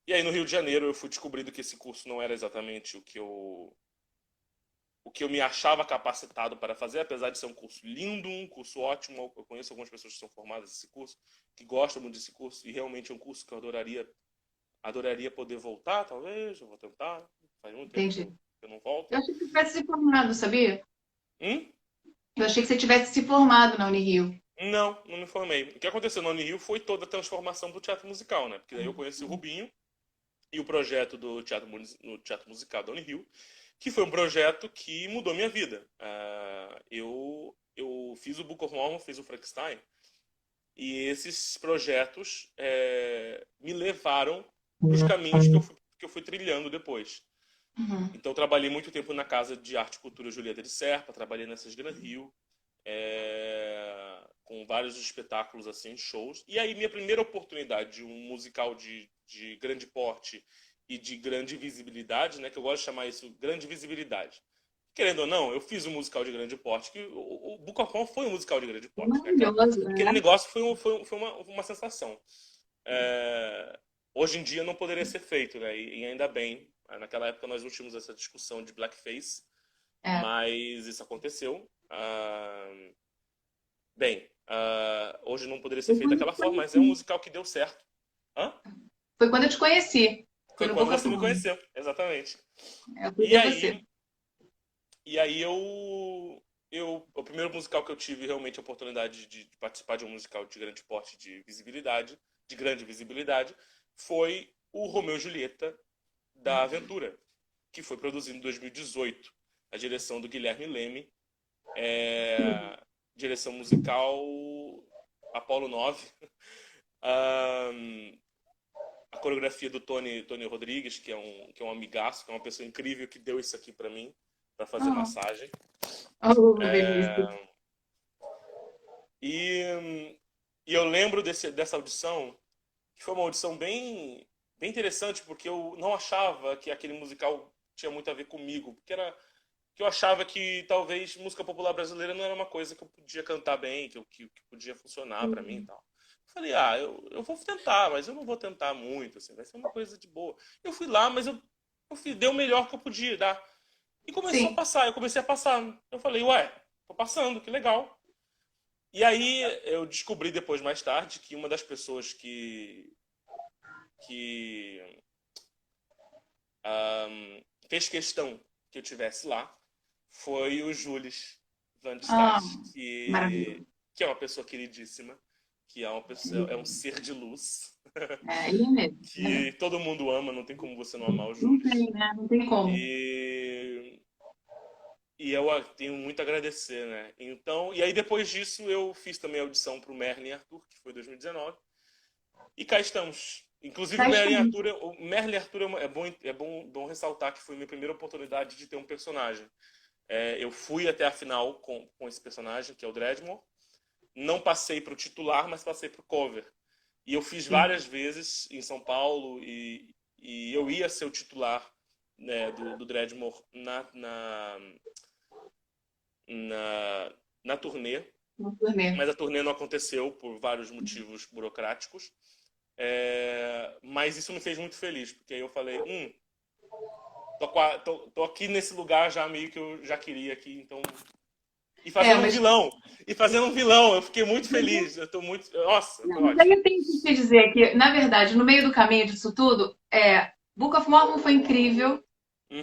E aí no Rio de Janeiro eu fui descobrindo que esse curso não era exatamente o que eu me achava capacitado para fazer, apesar de ser um curso lindo, um curso ótimo. Eu conheço algumas pessoas que são formadas nesse curso, que gostam muito desse curso, e realmente é um curso que eu adoraria poder voltar, talvez. Eu vou tentar. Faz muito tempo que Entendi. eu não volto. Eu achei que você tivesse se formado, sabia? Hum? Eu achei que você tivesse se formado na Unirio. Não, não me formei. O que aconteceu no Unirio foi toda a transformação do teatro musical, né? Porque daí eu conheci o Rubinho e o projeto do no teatro musical da Unirio, que foi um projeto que mudou minha vida. Eu fiz o Book of Mormon, fiz o Frankenstein, e esses projetos me levaram para os caminhos que eu fui trilhando depois. Uhum. Então, eu trabalhei muito tempo na Casa de Arte e Cultura Julieta de Serpa, trabalhei nessas Gran Rio, com vários espetáculos, assim, shows. E aí, minha primeira oportunidade de um musical de grande porte e de grande visibilidade, né, que eu gosto de chamar isso grande visibilidade. Querendo ou não, eu fiz um musical de grande porte, que o Book of Mormon foi um musical de grande porte, né? Maravilhoso, Aquele né? negócio foi uma sensação. Hoje em dia não poderia ser feito, né? E ainda bem. Naquela época nós não tínhamos essa discussão de blackface, É. mas isso aconteceu. Bem, hoje não poderia ser Foi feito quando eu daquela te forma, mas é um conheci. musical que deu certo. Hã? Foi quando eu te conheci. Foi Foi no quando Boca você me Forma. conheceu, exatamente. Eu fui E ver você. aí, e aí o primeiro musical que eu tive realmente a oportunidade de participar de um musical de grande porte, de grande visibilidade, foi o Romeu e Julieta da Aventura, que foi produzido em 2018. A direção do Guilherme Leme, direção musical Apolo 9, a coreografia do Tony Rodrigues, que é um amigaço, que é uma pessoa incrível que deu isso aqui para mim, para fazer massagem. Benício. E eu lembro dessa audição, que foi uma audição bem interessante, porque eu não achava que aquele musical tinha muito a ver comigo, porque eu achava que talvez música popular brasileira não era uma coisa que eu podia cantar bem, que podia funcionar para mim e tal. Eu falei, eu vou tentar, mas eu não vou tentar muito, assim, vai ser uma coisa de boa. Eu fui lá, mas eu dei o melhor que eu podia dar. E começou a passar, eu comecei a passar. Eu falei, tô passando, que legal. E aí eu descobri depois, mais tarde, que uma das pessoas que fez questão que eu tivesse lá foi o Jules Van de Staat, Maravilhoso. que é uma pessoa queridíssima, que é um ser de luz, Ele é mesmo. que todo mundo ama, não tem como você não amar o Não Jules. tem, né? Não tem como. E eu tenho muito a agradecer, né? Então, e aí depois disso eu fiz também a audição para o Merlin e Arthur, que foi 2019. E cá estamos. Inclusive o Merlin e Arthur é bom ressaltar que foi a minha primeira oportunidade de ter um personagem. Eu fui até a final com esse personagem, que é o Dredmore. Não passei para o titular, mas passei para o cover. E eu fiz várias vezes em São Paulo e eu ia ser o titular, né, do Dredmore na turnê. Mas a turnê não aconteceu por vários motivos burocráticos. Mas isso me fez muito feliz, porque aí eu falei, tô aqui nesse lugar já meio que eu já queria aqui, então... E fazendo um vilão, eu fiquei muito feliz, eu tô muito... Nossa, foi Mas aí ótimo. eu tenho que te dizer que, na verdade, no meio do caminho disso tudo, Book of Mormon foi incrível,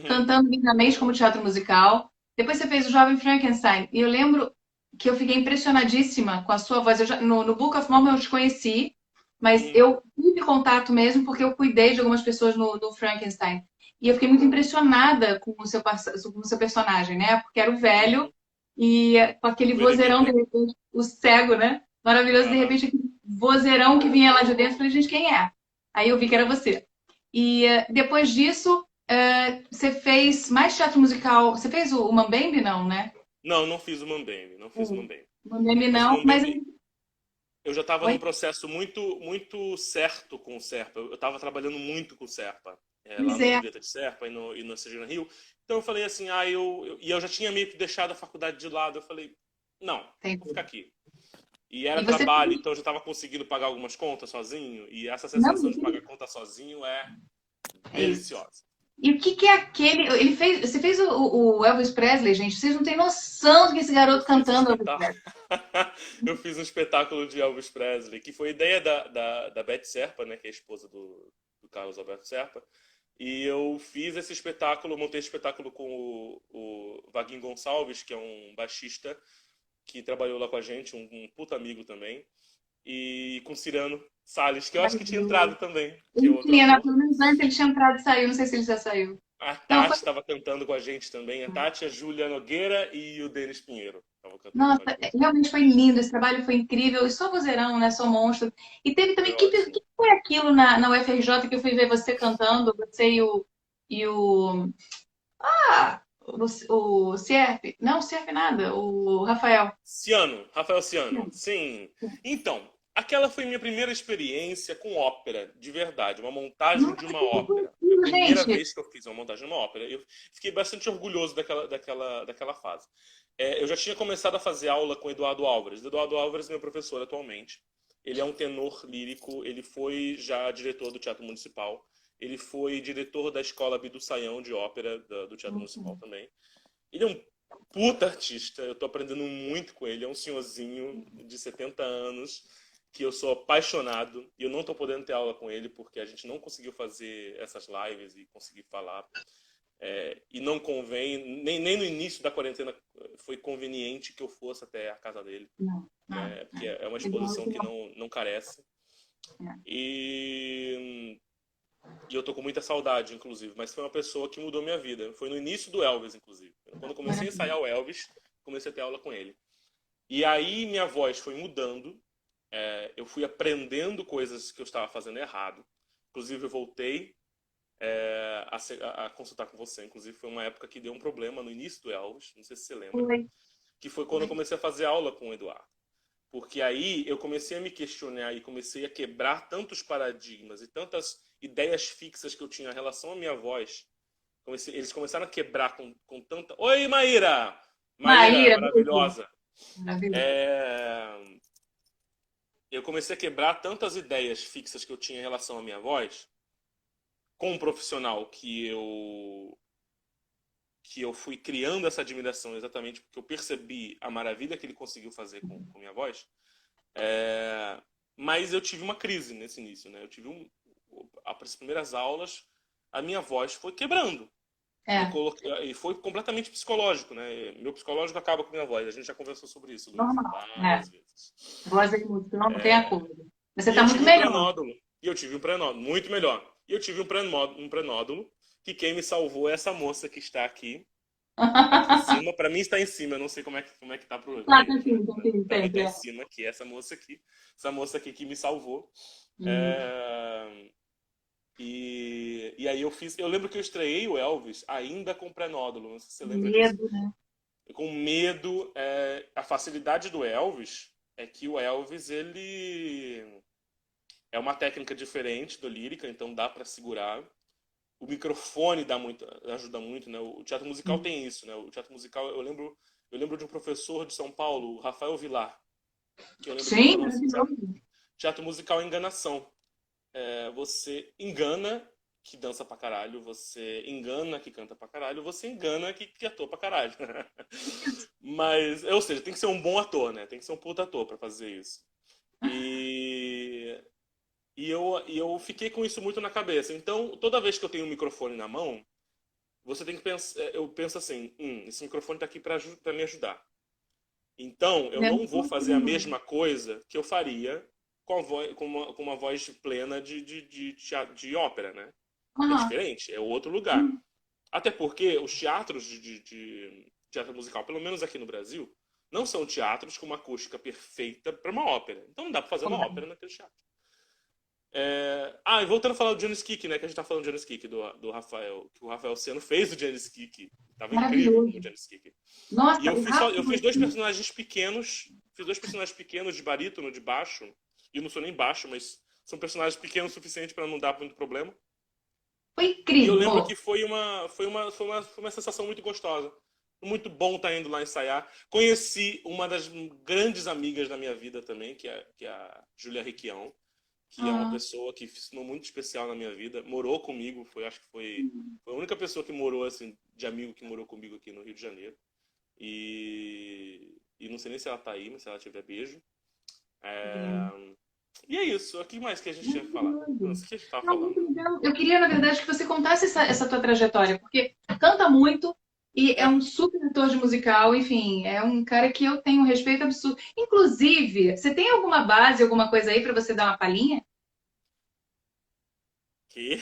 cantando lindamente como teatro musical. Depois você fez o Jovem Frankenstein, e eu lembro que eu fiquei impressionadíssima com a sua voz. No Book of Mormon eu te conheci, mas eu tive contato mesmo porque eu cuidei de algumas pessoas no Frankenstein. E eu fiquei muito impressionada com o seu personagem, né? Porque era o velho e com aquele vozeirão, de repente, o cego, né? Maravilhoso, de repente, aquele vozeirão que vinha lá de dentro. Eu falei, gente, quem é? Aí eu vi que era você. E depois disso, você fez mais teatro musical. Você fez o Mambembe, não, né? Não fiz o Mambembe, não fiz o Mambembe. Mambembe Mas o não, mas... Mambembe, eu já estava num Oi? processo muito, muito certo com o Serpa. Eu estava trabalhando muito com o Serpa, lá Pois no é. Julieta de Serpa e no Seja Rio. Então eu falei assim, eu já tinha meio que deixado a faculdade de lado. Eu falei, não, vou ficar aqui. E era E você... trabalho, então eu já estava conseguindo pagar algumas contas sozinho. E essa Não, sensação de pagar conta sozinho é isso. deliciosa. E o que é aquele... Você fez o Elvis Presley, gente. Vocês não têm noção do que esse garoto cantando Elvis Presley. Eu fiz um espetáculo de Elvis Presley, que foi ideia da Beth Serpa, né, que é a esposa do Carlos Alberto Serpa. E eu fiz esse espetáculo, montei esse espetáculo com o Vaguinho Gonçalves, que é um baixista que trabalhou lá com a gente, um puta amigo também. E com Cirano Salles, que eu acho que tinha entrado também. Ele tinha, pelo menos antes ele tinha entrado e saiu. Não sei se ele já saiu. A Não, Tati estava cantando com a gente também. A Tati, a Júlia Nogueira e o Denis Pinheiro estavam cantando Nossa, com a gente. realmente foi lindo, esse trabalho foi incrível, e só vozeirão, né? Só monstro. E teve também, Foi que ótimo. foi aquilo na UFRJ que eu fui ver você cantando, você e o, o Sierp, não, o Sierp nada, o Rafael. Rafael Ciano, sim. Então, aquela foi minha primeira experiência com ópera, de verdade, uma montagem de Nossa, uma que ópera. Foi a divertido, primeira gente. vez que eu fiz uma montagem de uma ópera. Eu fiquei bastante orgulhoso daquela fase. Eu já tinha começado a fazer aula com o Eduardo Álvares. Eduardo Álvares é meu professor atualmente. Ele é um tenor lírico, ele foi já diretor do Teatro Municipal, ele foi diretor da Escola Bidu Sayão de ópera do Teatro Municipal também. Ele é um puta artista, eu tô aprendendo muito com ele, é um senhorzinho de 70 anos, que eu sou apaixonado, e eu não tô podendo ter aula com ele, porque a gente não conseguiu fazer essas lives e conseguir falar. E não convém, nem no início da quarentena foi conveniente que eu fosse até a casa dele, Não, porque é uma exposição que não carece. E eu tô com muita saudade, inclusive. Mas foi uma pessoa que mudou minha vida. Foi no início do Elvis, inclusive. Quando eu comecei a ensaiar o Elvis, comecei a ter aula com ele. E aí minha voz foi mudando. Eu fui aprendendo coisas que eu estava fazendo errado. Inclusive, eu voltei a consultar com você. Inclusive, foi uma época que deu um problema no início do Elvis. Não sei se você lembra. Foi. Que foi quando eu comecei a fazer aula com o Eduardo. Porque aí eu comecei a me questionar e comecei a quebrar tantos paradigmas e tantas ideias fixas que eu tinha em relação à minha voz. Eles começaram a quebrar com tanta... Oi, Maíra! Maíra, maravilhosa. Maravilhoso. Eu comecei a quebrar tantas ideias fixas que eu tinha em relação à minha voz com um profissional que eu fui criando essa admiração exatamente porque eu percebi a maravilha que ele conseguiu fazer com minha voz. Mas eu tive uma crise nesse início, né? Eu tive as primeiras aulas, a minha voz foi quebrando. E foi completamente psicológico, né? Meu psicológico acaba com a minha voz. A gente já conversou sobre isso, Luísa, Normal. várias vezes. Voz de música não tem acordo. Você E tá eu muito tive um melhor. prenódulo. E eu tive um prenódulo, muito melhor. E eu tive um prenódulo que quem me salvou é essa moça que está aqui em cima. Para mim está em cima, eu não sei como é que tá pro Tá em cima, tá em Para mim está em cima. cima aqui, essa moça aqui que me salvou. E aí eu lembro que eu estreiei o Elvis ainda com prenódulo, não sei se você lembra disso. Medo, né? Com medo, a facilidade do Elvis é que o Elvis, ele é uma técnica diferente do lírica, então dá para segurar. O microfone ajuda muito, né? O teatro musical tem isso, né? O teatro musical, eu lembro de um professor de São Paulo, o Rafael Vilar, que eu lembro que ele falou assim, teatro musical é enganação. Você engana que dança pra caralho, você engana que canta pra caralho, você engana que atua pra caralho. Mas, ou seja, tem que ser um bom ator, né? Tem que ser um puta ator pra fazer isso. E eu fiquei com isso muito na cabeça. Então, toda vez que eu tenho um microfone na mão, você tem que pensar, eu penso assim, esse microfone tá aqui pra me ajudar. Então, eu não vou fazer a mesma coisa que eu faria com uma voz plena de ópera, né? É diferente, é outro lugar. Até porque os teatros de teatro musical, pelo menos aqui no Brasil, não são teatros com uma acústica perfeita para uma ópera. Então não dá para fazer uma ópera naquele teatro. E voltando a falar do Janis Kik, né? Que a gente tá falando do Janis Kik, do Rafael, que o Rafael Seno fez o Janis Kik. Tava incrível o Janis Kik. Nossa, e eu fiz dois personagens pequenos, de barítono, de baixo. E eu não sou nem baixo, mas são personagens pequenos o suficiente para não dar muito problema. Foi incrível. E eu lembro que foi uma sensação muito gostosa. Muito bom estar indo lá ensaiar. Conheci uma das grandes amigas da minha vida também, que é a Júlia Requião, que é uma pessoa que ensinou muito especial na minha vida. Morou comigo, acho que foi a única pessoa que morou, assim, de amigo que morou comigo aqui no Rio de Janeiro. E não sei nem se ela tá aí, mas se ela tiver, beijo. E é isso. O que mais que a gente tinha que falar? Não sei o que a gente tava falando. Eu queria, na verdade, que você contasse essa tua trajetória, porque canta muito e é um super ator de musical, enfim, é um cara que eu tenho um respeito absurdo. Inclusive, você tem alguma base, alguma coisa aí pra você dar uma palhinha? Que?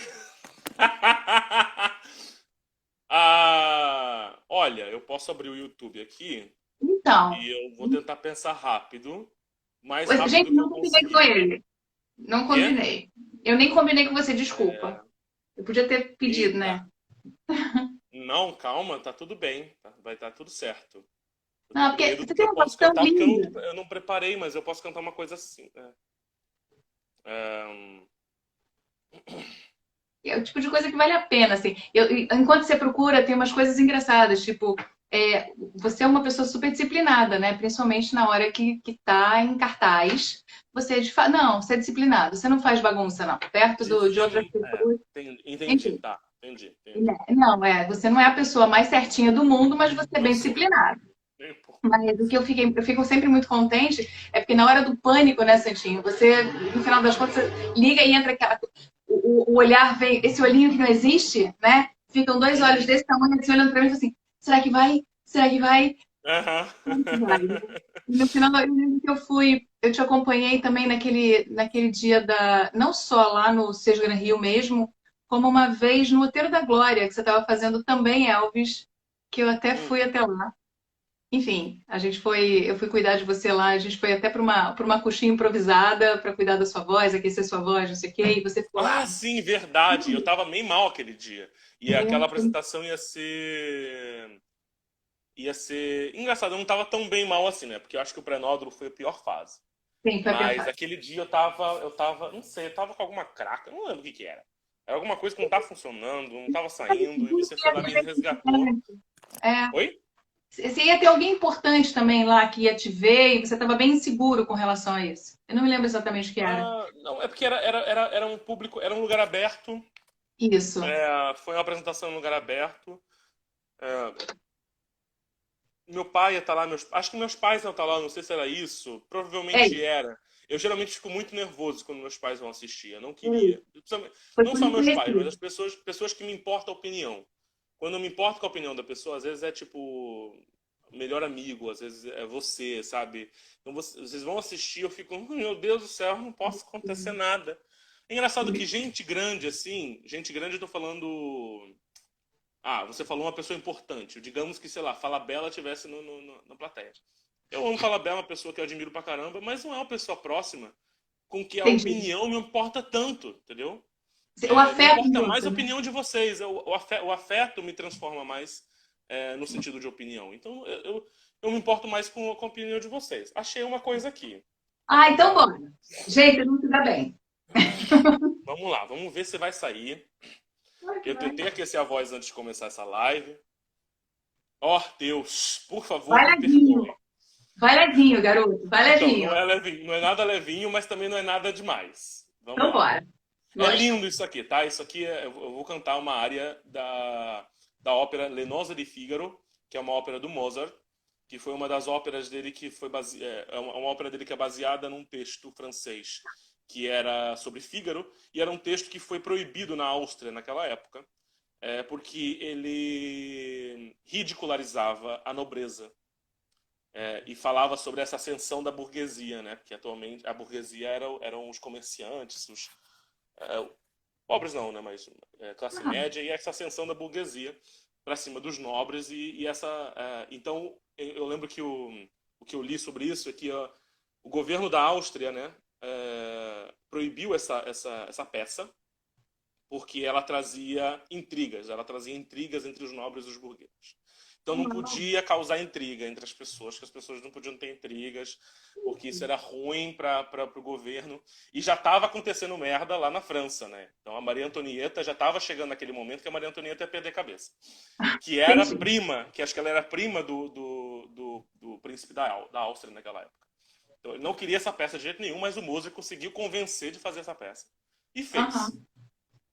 Olha, eu posso abrir o YouTube aqui Então, e eu vou tentar pensar rápido. Mais rápido gente, que eu não combinei com conseguir. ele. Não combinei. Eu nem combinei com você, desculpa. Eu podia ter pedido, né? Não, calma, tá tudo bem. Vai estar tudo certo. Não, porque você tem eu uma posso voz tão cantar porque linda. eu não preparei, mas eu posso cantar uma coisa assim. É o tipo de coisa que vale a pena, assim. Enquanto você procura, tem umas coisas engraçadas, tipo, você é uma pessoa super disciplinada, né? Principalmente na hora que tá em cartaz. Não, você é disciplinado, você não faz bagunça, não. Perto de outras pessoas. Entendi, tá. Entendi. Não, você não é a pessoa mais certinha do mundo, mas você é bem disciplinado. Mas o que eu fico sempre muito contente é porque na hora do pânico, né, Santinho? Você, no final das contas, você liga e entra aquela. O olhar vem, esse olhinho que não existe, né? Ficam dois olhos desse tamanho assim, olhando pra mim e assim: será que vai? Será que vai? Vai. E no final, eu lembro que eu te acompanhei também naquele dia não só lá no Sesgo Gran Rio mesmo, como uma vez no Outeiro da Glória, que você estava fazendo também Elvis, que eu até fui até lá. Enfim, eu fui cuidar de você lá, a gente foi até para uma coxinha improvisada para cuidar da sua voz, aquecer sua voz, não sei o quê, e você ficou lá. Ah, sim, verdade. Eu tava meio mal aquele dia. E aquela apresentação ia ser engraçado, eu não tava tão bem mal assim, né? Porque eu acho que o pré-nódulo foi a pior fase. Sim, foi Mas perfeito. aquele dia não sei, eu tava com alguma craca, eu não lembro o que que era. Era alguma coisa que não tava funcionando, não tava saindo, e você foi lá e me resgatou. É, Oi? você ia ter alguém importante também lá que ia te ver e você estava bem inseguro com relação a isso. Eu não me lembro exatamente o que era. Ah, não, é porque era um público, era um lugar aberto, Isso. foi uma apresentação em um lugar aberto. É, meu pai ia estar lá, acho que meus pais iam estar lá, não sei se era isso, É provavelmente isso. era. Eu geralmente fico muito nervoso quando meus pais vão assistir, eu não queria. Foi Não por só isso que meus eu pais, mas recebi. as pessoas que me importam a opinião. Quando eu me importo com a opinião da pessoa, às vezes é tipo melhor amigo, às vezes é você, sabe? Então vocês vão assistir, eu fico, meu Deus do céu, não posso acontecer nada. É engraçado que gente grande assim, gente grande eu tô falando. Ah, você falou uma pessoa importante. Digamos que, sei lá, Falabella estivesse na plateia. Eu amo Falabella, uma pessoa que eu admiro pra caramba, mas não é uma pessoa próxima com que a Entendi. opinião me importa tanto, entendeu? O Me afeto importa de mais a você, né? opinião de vocês. O afeto me transforma mais no sentido de opinião. Então, eu me importo mais com a opinião de vocês. Achei uma coisa aqui. Ah, então Tá? bora. Gente, não se dá bem. Vamos lá, vamos ver se vai sair. Eu tentei aquecer a voz antes de começar essa live. Oh, Deus, por favor, Vai me levinho. perdoe. Vai levinho, garoto. Vai Então, levinho. não é levinho, não é nada levinho, mas também não é nada demais. Vamos Então lá. bora. É Gosto. lindo isso aqui, tá? Isso aqui eu vou cantar uma área da ópera Le Nozze di Figaro, que é uma ópera do Mozart, que foi uma das óperas dele que foi uma ópera dele que é baseada num texto francês que era sobre Fígaro, e era um texto que foi proibido na Áustria naquela época, porque ele ridicularizava a nobreza. E falava sobre essa ascensão da burguesia, né? Que atualmente a burguesia eram os comerciantes, os pobres não, né? Mas classe média, e essa ascensão da burguesia para cima dos nobres e essa. Então eu lembro que o que eu li sobre isso é que o governo da Áustria, né? Proibiu essa peça porque ela trazia intrigas entre os nobres e os burgueses. Então não podia causar intriga entre as pessoas, que as pessoas não podiam ter intrigas, porque isso era ruim para o governo. E já estava acontecendo merda lá na França, né? Então a Maria Antonieta já estava chegando naquele momento que a Maria Antonieta ia perder a cabeça. Que era Entendi. prima, que acho que ela era prima do príncipe da Áustria naquela época. Então ele não queria essa peça de jeito nenhum, mas o Mozart conseguiu convencer de fazer essa peça. E fez. Aham.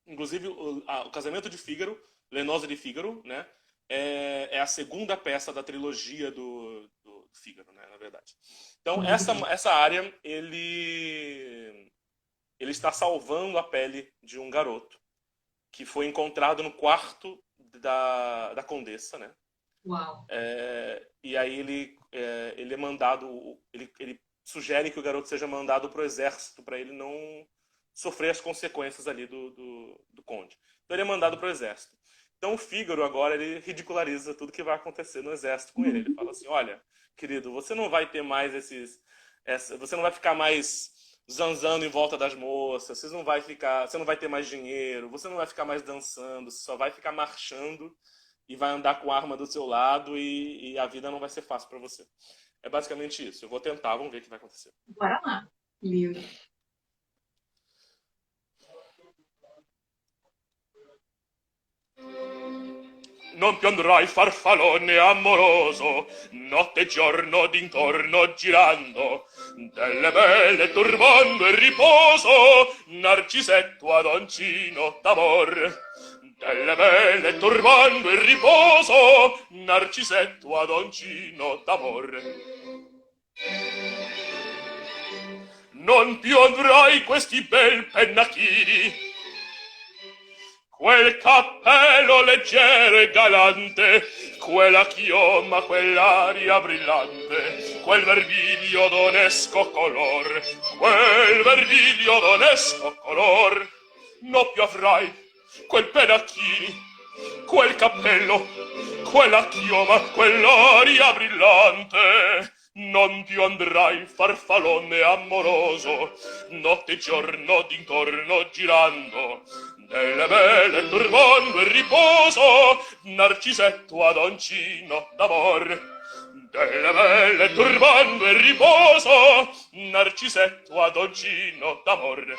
Inclusive, o Casamento de Fígaro, Le Nozze de Fígaro, né? É a segunda peça da trilogia do Fígaro, né? Na verdade. Então, essa área, ele está salvando a pele de um garoto que foi encontrado no quarto da condessa, né? Uau. E aí ele é mandado, ele sugere que o garoto seja mandado para o exército para ele não sofrer as consequências ali do conde. Então ele é mandado para o exército. Então o Fígaro agora ele ridiculariza tudo que vai acontecer no exército com ele. Ele fala assim: olha, querido, você não vai ter mais você não vai ficar mais zanzando em volta das moças, você não vai ter mais dinheiro, você não vai ficar mais dançando, você só vai ficar marchando e vai andar com a arma do seu lado e a vida não vai ser fácil para você. É basicamente isso. Eu vou tentar, vamos ver o que vai acontecer. Bora lá. Lindo. Non più andrai farfallone amoroso, notte e giorno d'intorno girando, delle belle turbando il riposo, Narcisetto adoncino d'amor. Delle belle turbando il riposo, Narcisetto adoncino d'amor. Non più andrai questi bel pennacchini, quel cappello leggero e galante, quella chioma, quell'aria brillante, quel vermiglio d'onesco color, no più avrai quel penachini, quel cappello, quella chioma, quell'aria brillante. Non più andrai farfallone amoroso, notte e giorno d'intorno girando, delle belle turbando il riposo, Narcisetto adoncino d'amor. Delle belle turbando il riposo, Narcisetto adoncino d'amor.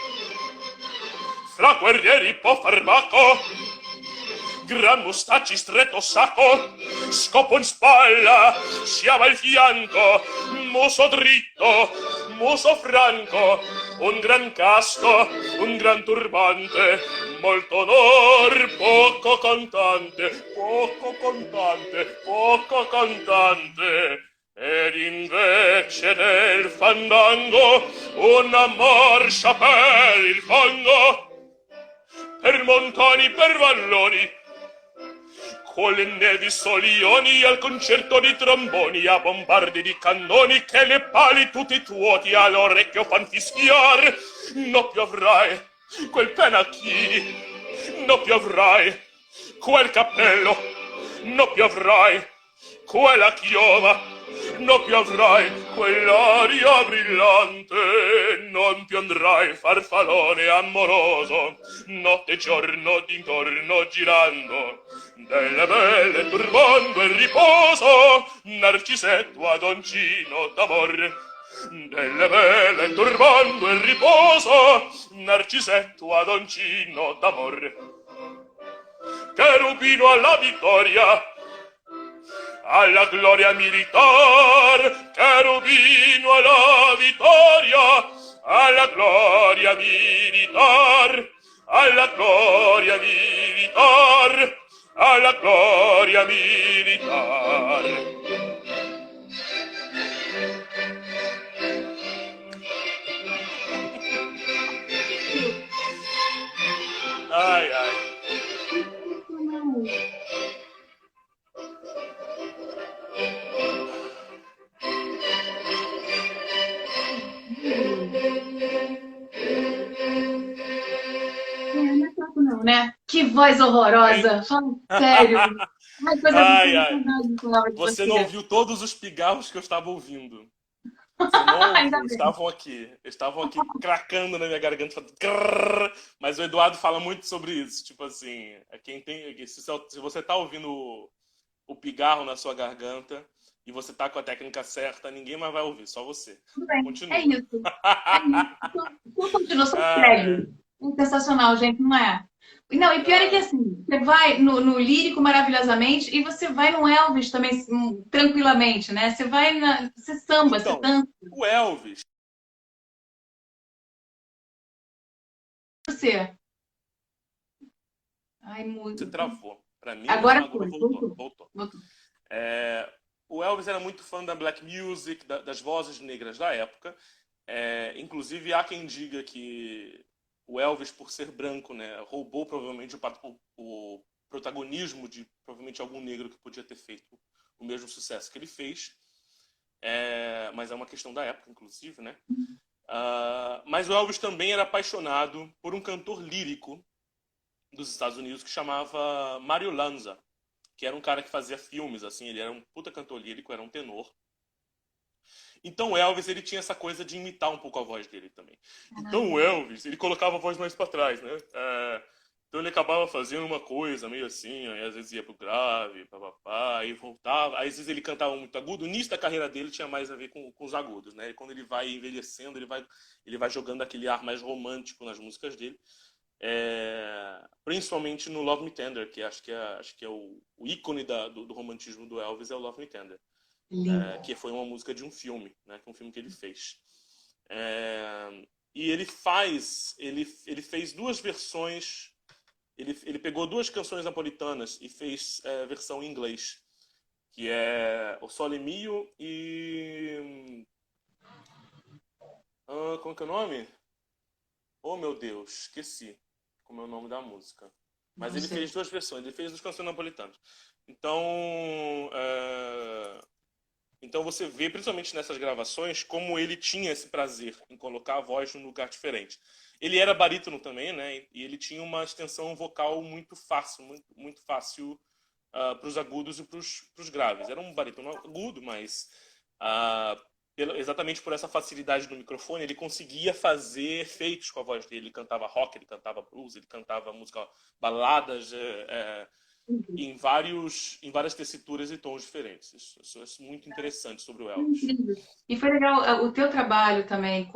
Fra guerrieri po' farmaco, gran mustacci stretto sacco, scopo in spalla, sciava il fianco, muso dritto, muso franco, un gran casco, un gran turbante, molto onor, poco contante, poco contante, poco contante. Ed invece del fandango una marscia per il fango, per montani, per valloni, con le nevi solioni, al concerto di tromboni, a bombardi di cannoni, che le pali tutti tuoti all'orecchio fan fischiar. Non più avrai quel penachini, non più avrai quel cappello, non più avrai quella chioma, non più avrai quell'aria brillante, non più andrai farfallone amoroso, notte e giorno d'intorno girando, delle belle turbando il riposo, Narcisetto adoncino d'amor. Delle belle turbando il riposo, Narcisetto adoncino d'amor. Cherubino alla vittoria, alla gloria militar, cherubino alla vittoria, alla gloria militar, alla gloria militar, alla gloria militar. Ai, ai. Não, né? Que voz horrorosa! Fala sério! Uma coisa Ai, ai. de Você não ouviu todos os pigarros que eu estava ouvindo. Você não Ainda ouviu, bem. estavam aqui cracando na minha garganta, falando grrr, mas o Eduardo fala muito sobre isso, tipo assim, quem tem, se você tá ouvindo o pigarro na sua garganta e você tá com a técnica certa, ninguém mais vai ouvir, só você. Tudo bem. Continua. É isso. É isso. Sua continuação Ai, segue. É sensacional, gente, não é? Não, e pior é que assim, você vai no lírico maravilhosamente e você vai no Elvis também tranquilamente, né? Você vai você samba, você então, dança, o Elvis, você. Ai, você muito. travou. Pra mim, Agora agora foi, voltou, voltou. voltou. Voltou. O Elvis era muito fã da black music, das vozes negras da época. Inclusive, há quem diga que o Elvis, por ser branco, né, roubou provavelmente o protagonismo de provavelmente algum negro que podia ter feito o mesmo sucesso que ele fez. Mas é uma questão da época, inclusive, né? Mas o Elvis também era apaixonado por um cantor lírico dos Estados Unidos que chamava Mario Lanza, que era um cara que fazia filmes, assim, ele era um puta cantor lírico, era um tenor. Então o Elvis, ele tinha essa coisa de imitar um pouco a voz dele também. Então o Elvis, ele colocava a voz mais pra trás, né? Então ele acabava fazendo uma coisa meio assim, aí às vezes ia pro grave, papapá, aí voltava. Aí, às vezes ele cantava muito agudo. O início da carreira dele tinha mais a ver com os agudos, né? E quando ele vai envelhecendo, ele vai jogando aquele ar mais romântico nas músicas dele. Principalmente no Love Me Tender, que acho que é o ícone do romantismo do Elvis, é o Love Me Tender. Que foi uma música de um filme, né? Que é um filme que ele fez. E ele fez duas versões. Ele pegou duas canções napolitanas e fez versão em inglês, que é O Sole Mio e como que é o nome? Oh, meu Deus, esqueci como é o nome da música. Mas ele fez duas versões, ele fez duas canções napolitanas. Então você vê, principalmente nessas gravações, como ele tinha esse prazer em colocar a voz num lugar diferente. Ele era barítono também, né? E ele tinha uma extensão vocal muito fácil, muito fácil para os agudos e para os graves. Era um barítono agudo, mas exatamente por essa facilidade do microfone, ele conseguia fazer efeitos com a voz dele. Ele cantava rock, ele cantava blues, ele cantava música, baladas em várias tessituras e tons diferentes. Isso é muito interessante sobre o Elvis. Incrível. E foi legal o teu trabalho também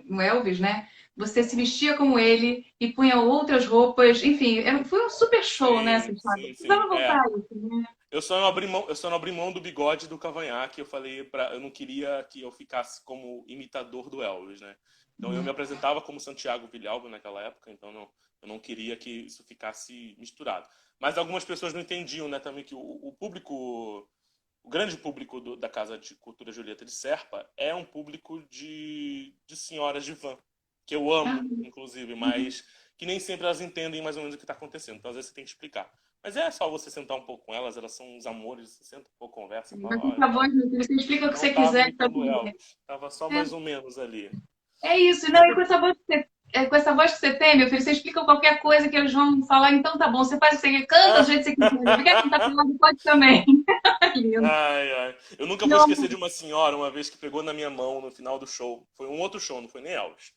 no Elvis, né? Você se vestia como ele e punha outras roupas. Enfim, foi um super show, né? Essa Sim, história. sim, sim. Precisava voltar a isso, né? Eu só não abri mão do bigode e do cavanhaque. Eu não queria que eu ficasse como imitador do Elvis, né? Então eu me apresentava como Santiago Villalba naquela época, então eu não queria que isso ficasse misturado. Mas algumas pessoas não entendiam, né, também que o público, o grande público da Casa de Cultura Julieta de Serpa é um público de senhoras de van, que eu amo, inclusive, mas que nem sempre elas entendem mais ou menos o que está acontecendo. Então às vezes você tem que explicar. Mas é só você sentar um pouco com elas são uns amores, você senta um pouco, conversa, fala, Mas por favor, você explica o que não você estava quiser. Tá imitando tudo bem. Elvis, estava só mais ou menos ali. É isso, não, e com essa voz que você tem, meu filho, você explica qualquer coisa que eles vão falar, então tá bom, você faz o que você quer, canta do jeito que você quiser. Quer cantar pelado, pode também. Lindo. Ai, ai. Eu nunca vou Meu esquecer amor. de uma senhora, uma vez que pegou na minha mão no final do show. Foi um outro show, não foi nem Elvis.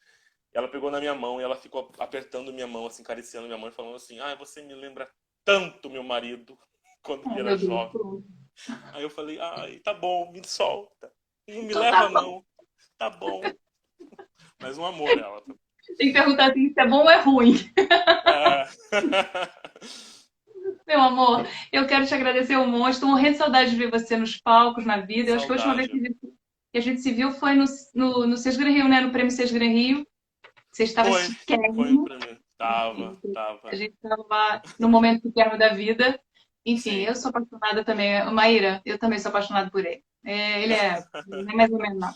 Ela pegou na minha mão e ela ficou apertando minha mão, assim, acariciando minha mão e falando assim: ai, você me lembra tanto meu marido quando ele Ai, era meu Deus, jovem. pronto. Aí eu falei: ai, tá bom, me solta. Não me Então tá leva, bom. não. Tá bom. Mas um amor ela. Tem que perguntar assim, se é bom ou é ruim. É. Meu amor, eu quero te agradecer um monte. Estou morrendo de saudade de ver você nos palcos, na vida. Eu acho que a última vez Saudade. que a gente se viu foi no Sesgran Rio, né? No Prêmio Sesgran Rio. Você estava Foi chiquérrimo. pra mim. Enfim, a Tava. gente estava num momento pequeno da vida. Enfim, Sim. eu sou apaixonada também. O Maíra, eu também sou apaixonada por ele. Ele não é mais ou menos não.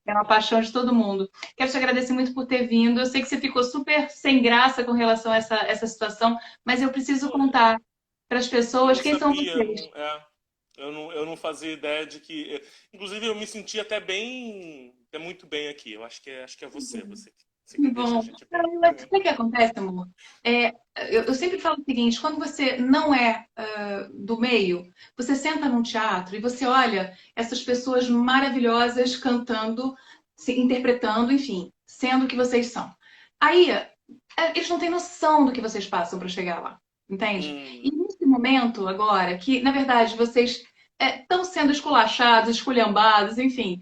É uma paixão de todo mundo. Quero te agradecer muito por ter vindo. Eu sei que você ficou super sem graça com relação a essa situação, mas eu preciso contar para as Eu pessoas não quem são sabia, vocês. eu não fazia ideia de que. Inclusive, eu me senti até muito bem aqui. Eu acho que é você Que que deixa a bom. gente bem. Não, mas sabe o que acontece, amor? Eu sempre falo o seguinte: quando você não é do meio, você senta num teatro e você olha essas pessoas maravilhosas cantando, se interpretando, enfim, sendo o que vocês são. Aí, eles não têm noção do que vocês passam para chegar lá, entende? E Hum, nesse momento agora, que na verdade vocês estão sendo esculachados, esculhambados, enfim.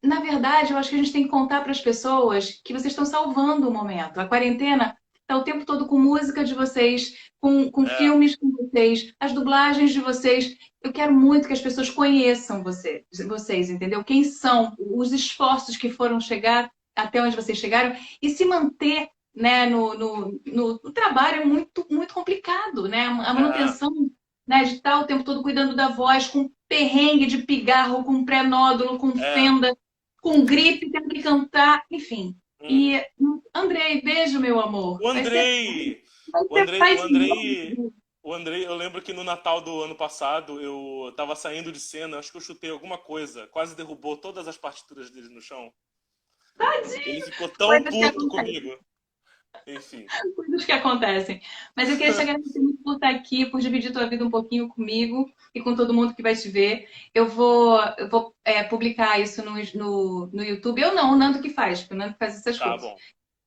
Na verdade, eu acho que a gente tem que contar para as pessoas que vocês estão salvando o momento. A quarentena está o tempo todo com música de vocês, com é, filmes com vocês, as dublagens de vocês. Eu quero muito que as pessoas conheçam vocês, entendeu? Quem são, os esforços que foram chegar até onde vocês chegaram e se manter, né, no trabalho é muito, muito complicado, né? A é, manutenção, né, de estar o tempo todo cuidando da voz, com perrengue de pigarro, com pré-nódulo, com é. fenda, com gripe, tendo que cantar, enfim. Uhum. E, Andrei, beijo, meu amor. O Vai ser, Andrei! vai O ser Andrei, o paz e Andrei, o Andrei, eu lembro que no Natal do ano passado eu tava saindo de cena, acho que eu chutei alguma coisa, quase derrubou todas as partituras dele no chão. Ele ficou tão coisas que puto acontecem. comigo. Enfim, Coisas que acontecem. Mas eu queria te agradecer muito por estar aqui, por dividir tua vida um pouquinho comigo e com todo mundo que vai te ver. Eu vou publicar isso no YouTube. Eu não, o Nando que faz, porque o Nando faz essas tá coisas. bom.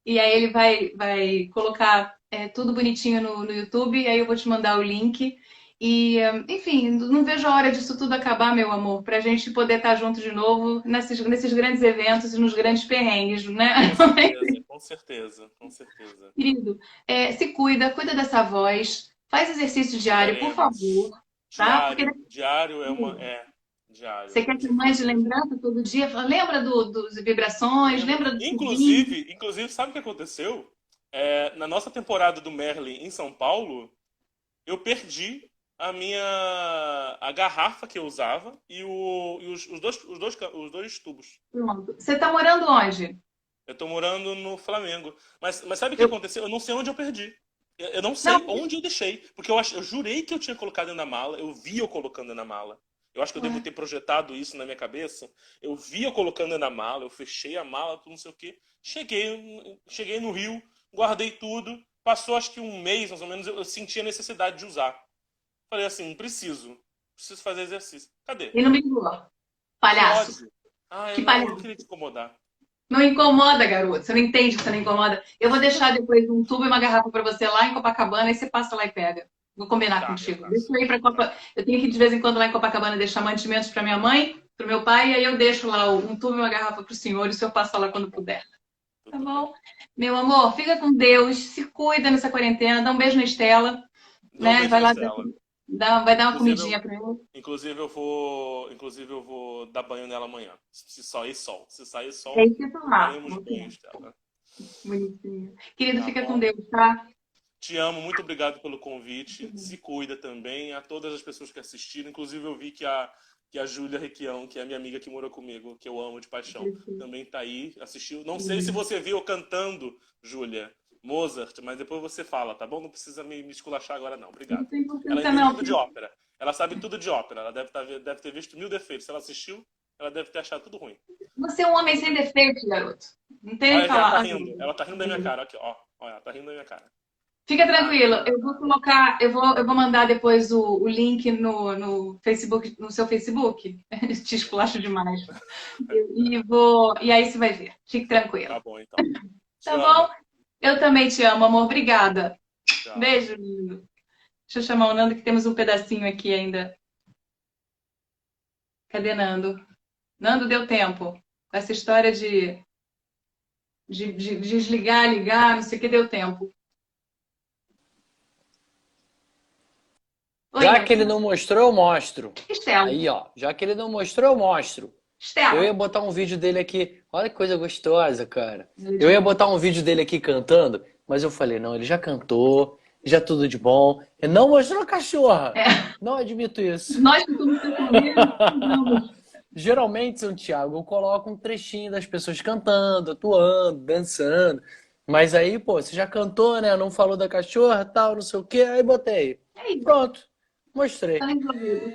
E aí ele vai colocar tudo bonitinho no YouTube, e aí eu vou te mandar o link. E, enfim, não vejo a hora disso tudo acabar, meu amor, para a gente poder estar junto de novo nesses grandes eventos e nos grandes perrengues, né? Com certeza, com certeza, com certeza. Querido, se cuida dessa voz, faz exercício diário, por Cuidaremos. favor, tá? Porque Diário é uma. É, diário. você Eu quer tenho ter que mais de fazer. lembrança todo dia, lembra dos vibrações, Lembro. lembra do seguinte. Inclusive, sabe o que aconteceu? Na nossa temporada do Merlin em São Paulo, eu perdi a garrafa que eu usava e os dois tubos. Pronto. Você tá morando onde? Eu tô morando no Flamengo. Mas sabe o que Eu, aconteceu? Eu não sei onde eu perdi. Eu não não, sei onde eu deixei. Porque eu jurei que eu tinha colocado na mala. Eu vi eu colocando na mala. Eu acho que eu devo ter projetado isso na minha cabeça. Eu via colocando na mala, eu fechei a mala, tudo não sei o quê. Cheguei no Rio, guardei tudo. Passou acho que um mês, mais ou menos, eu senti a necessidade de usar. Falei assim, preciso fazer exercício. Cadê? E não me ligou. Palhaço. Ódio. Ah, eu Que não palhaço. queria te incomodar. Não incomoda, garoto. Você não entende que você não incomoda. Eu vou deixar depois um tubo e uma garrafa para você lá em Copacabana e você passa lá e pega. Vou combinar Tá, eu contigo. faço. Deixa eu ir para Copa. Eu tenho que ir de vez em quando lá em Copacabana deixar mantimentos para minha mãe, para o meu pai, e aí eu deixo lá um tubo e uma garrafa para o senhor e o senhor passa lá quando puder. Tá Tudo bom? bem. Meu amor, fica com Deus, se cuida nessa quarentena, dá um beijo na Estela, Dá um né? beijo Vai na lá, Estela. vai dar uma Inclusive, comidinha para ele. inclusive eu vou dar banho nela amanhã. Se sair sol. Se sair É sol, isso que eu tô lá. daremos banho, Estela. Bonitinho. Querido, Tá fica com bom? Deus, tá? Te amo, muito obrigado pelo convite. Se cuida também. A todas as pessoas que assistiram. Inclusive, eu vi que a Júlia Requião, que é a minha amiga que mora comigo, que eu amo de paixão, também tá aí, assistiu. Não sei se você viu eu cantando, Júlia, Mozart, mas depois você fala, tá bom? Não precisa me esculachar agora, não. Obrigado. Não tem Ela importância, entende não. tudo de ópera. Ela sabe tudo de ópera. Ela deve ter visto 1000 defeitos. Se ela assistiu, ela deve ter achado tudo ruim. Você é um homem sem defeitos, garoto. Não tem o Olha que que ela tá falar. rindo. Ela tá rindo da minha cara. Aqui, ó. Olha, ela tá rindo da minha cara. Fica tranquilo, eu vou colocar, eu vou mandar depois o link no Facebook, no seu Facebook. Te esculacho demais. E aí você vai ver. Fique tranquilo. Tá bom, então. Te Tá amo. bom? Eu também te amo, amor. Obrigada. Tchau. Beijo, lindo. Deixa eu chamar o Nando que temos um pedacinho aqui ainda. Cadê Nando? Nando, deu tempo. Essa história de desligar, ligar, não sei o que, deu tempo. Oi, Já que ele não mostrou, eu mostro. Estela. Aí, ó. Já que ele não mostrou, eu mostro. Eu Estela. ia botar um vídeo dele aqui. Olha que coisa gostosa, cara. Eu ia botar um vídeo dele aqui cantando, mas eu falei, não, ele já cantou, já tudo de bom. Ele não mostrou a cachorra. Não admito isso. Nós que estamos família, Geralmente, Santiago, eu coloco um trechinho das pessoas cantando, atuando, dançando. Mas aí, pô, você já cantou, né? Não falou da cachorra, tal, não sei o quê. Aí botei. Pronto. Mostrei. tá resolvido.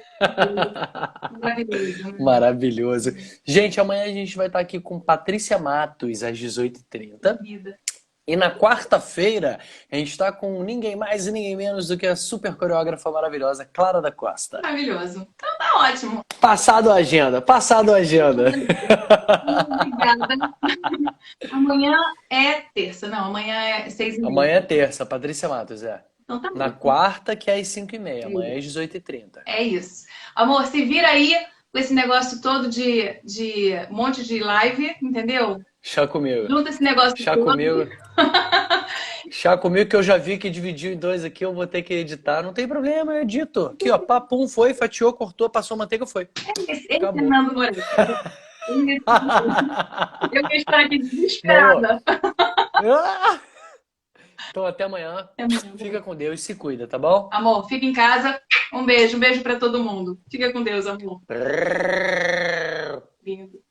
Maravilhoso. Maravilhoso. Gente, amanhã a gente vai estar aqui com Patrícia Matos às 18h30. Vida. E na quarta-feira a gente está com ninguém mais e ninguém menos do que a super coreógrafa maravilhosa Clara da Costa. Maravilhoso. Então tá ótimo. Passado a agenda, passado a agenda. Obrigada. Amanhã é terça. Não, amanhã é 6h30. Amanhã é terça, Patrícia Matos, é. Então tá Na bom. quarta, que é às 5h30. Amanhã é às 18h30. É isso. Amor, se vira aí com esse negócio todo de um monte de live, entendeu? Chá comigo. Junta esse negócio Chá todo. comigo. Chá comigo que eu já vi que dividiu em dois aqui, eu vou ter que editar. Não tem problema, eu edito. Aqui, ó, papum, foi, fatiou, cortou, passou manteiga, foi. Esse é Acabou. Fernando Moreira. Eu ia estar aqui desesperada. Então, até amanhã. Até amanhã. Fica com Deus, se cuida, tá bom? Amor, fica em casa. Um beijo pra todo mundo. Fica com Deus, amor. Lindo.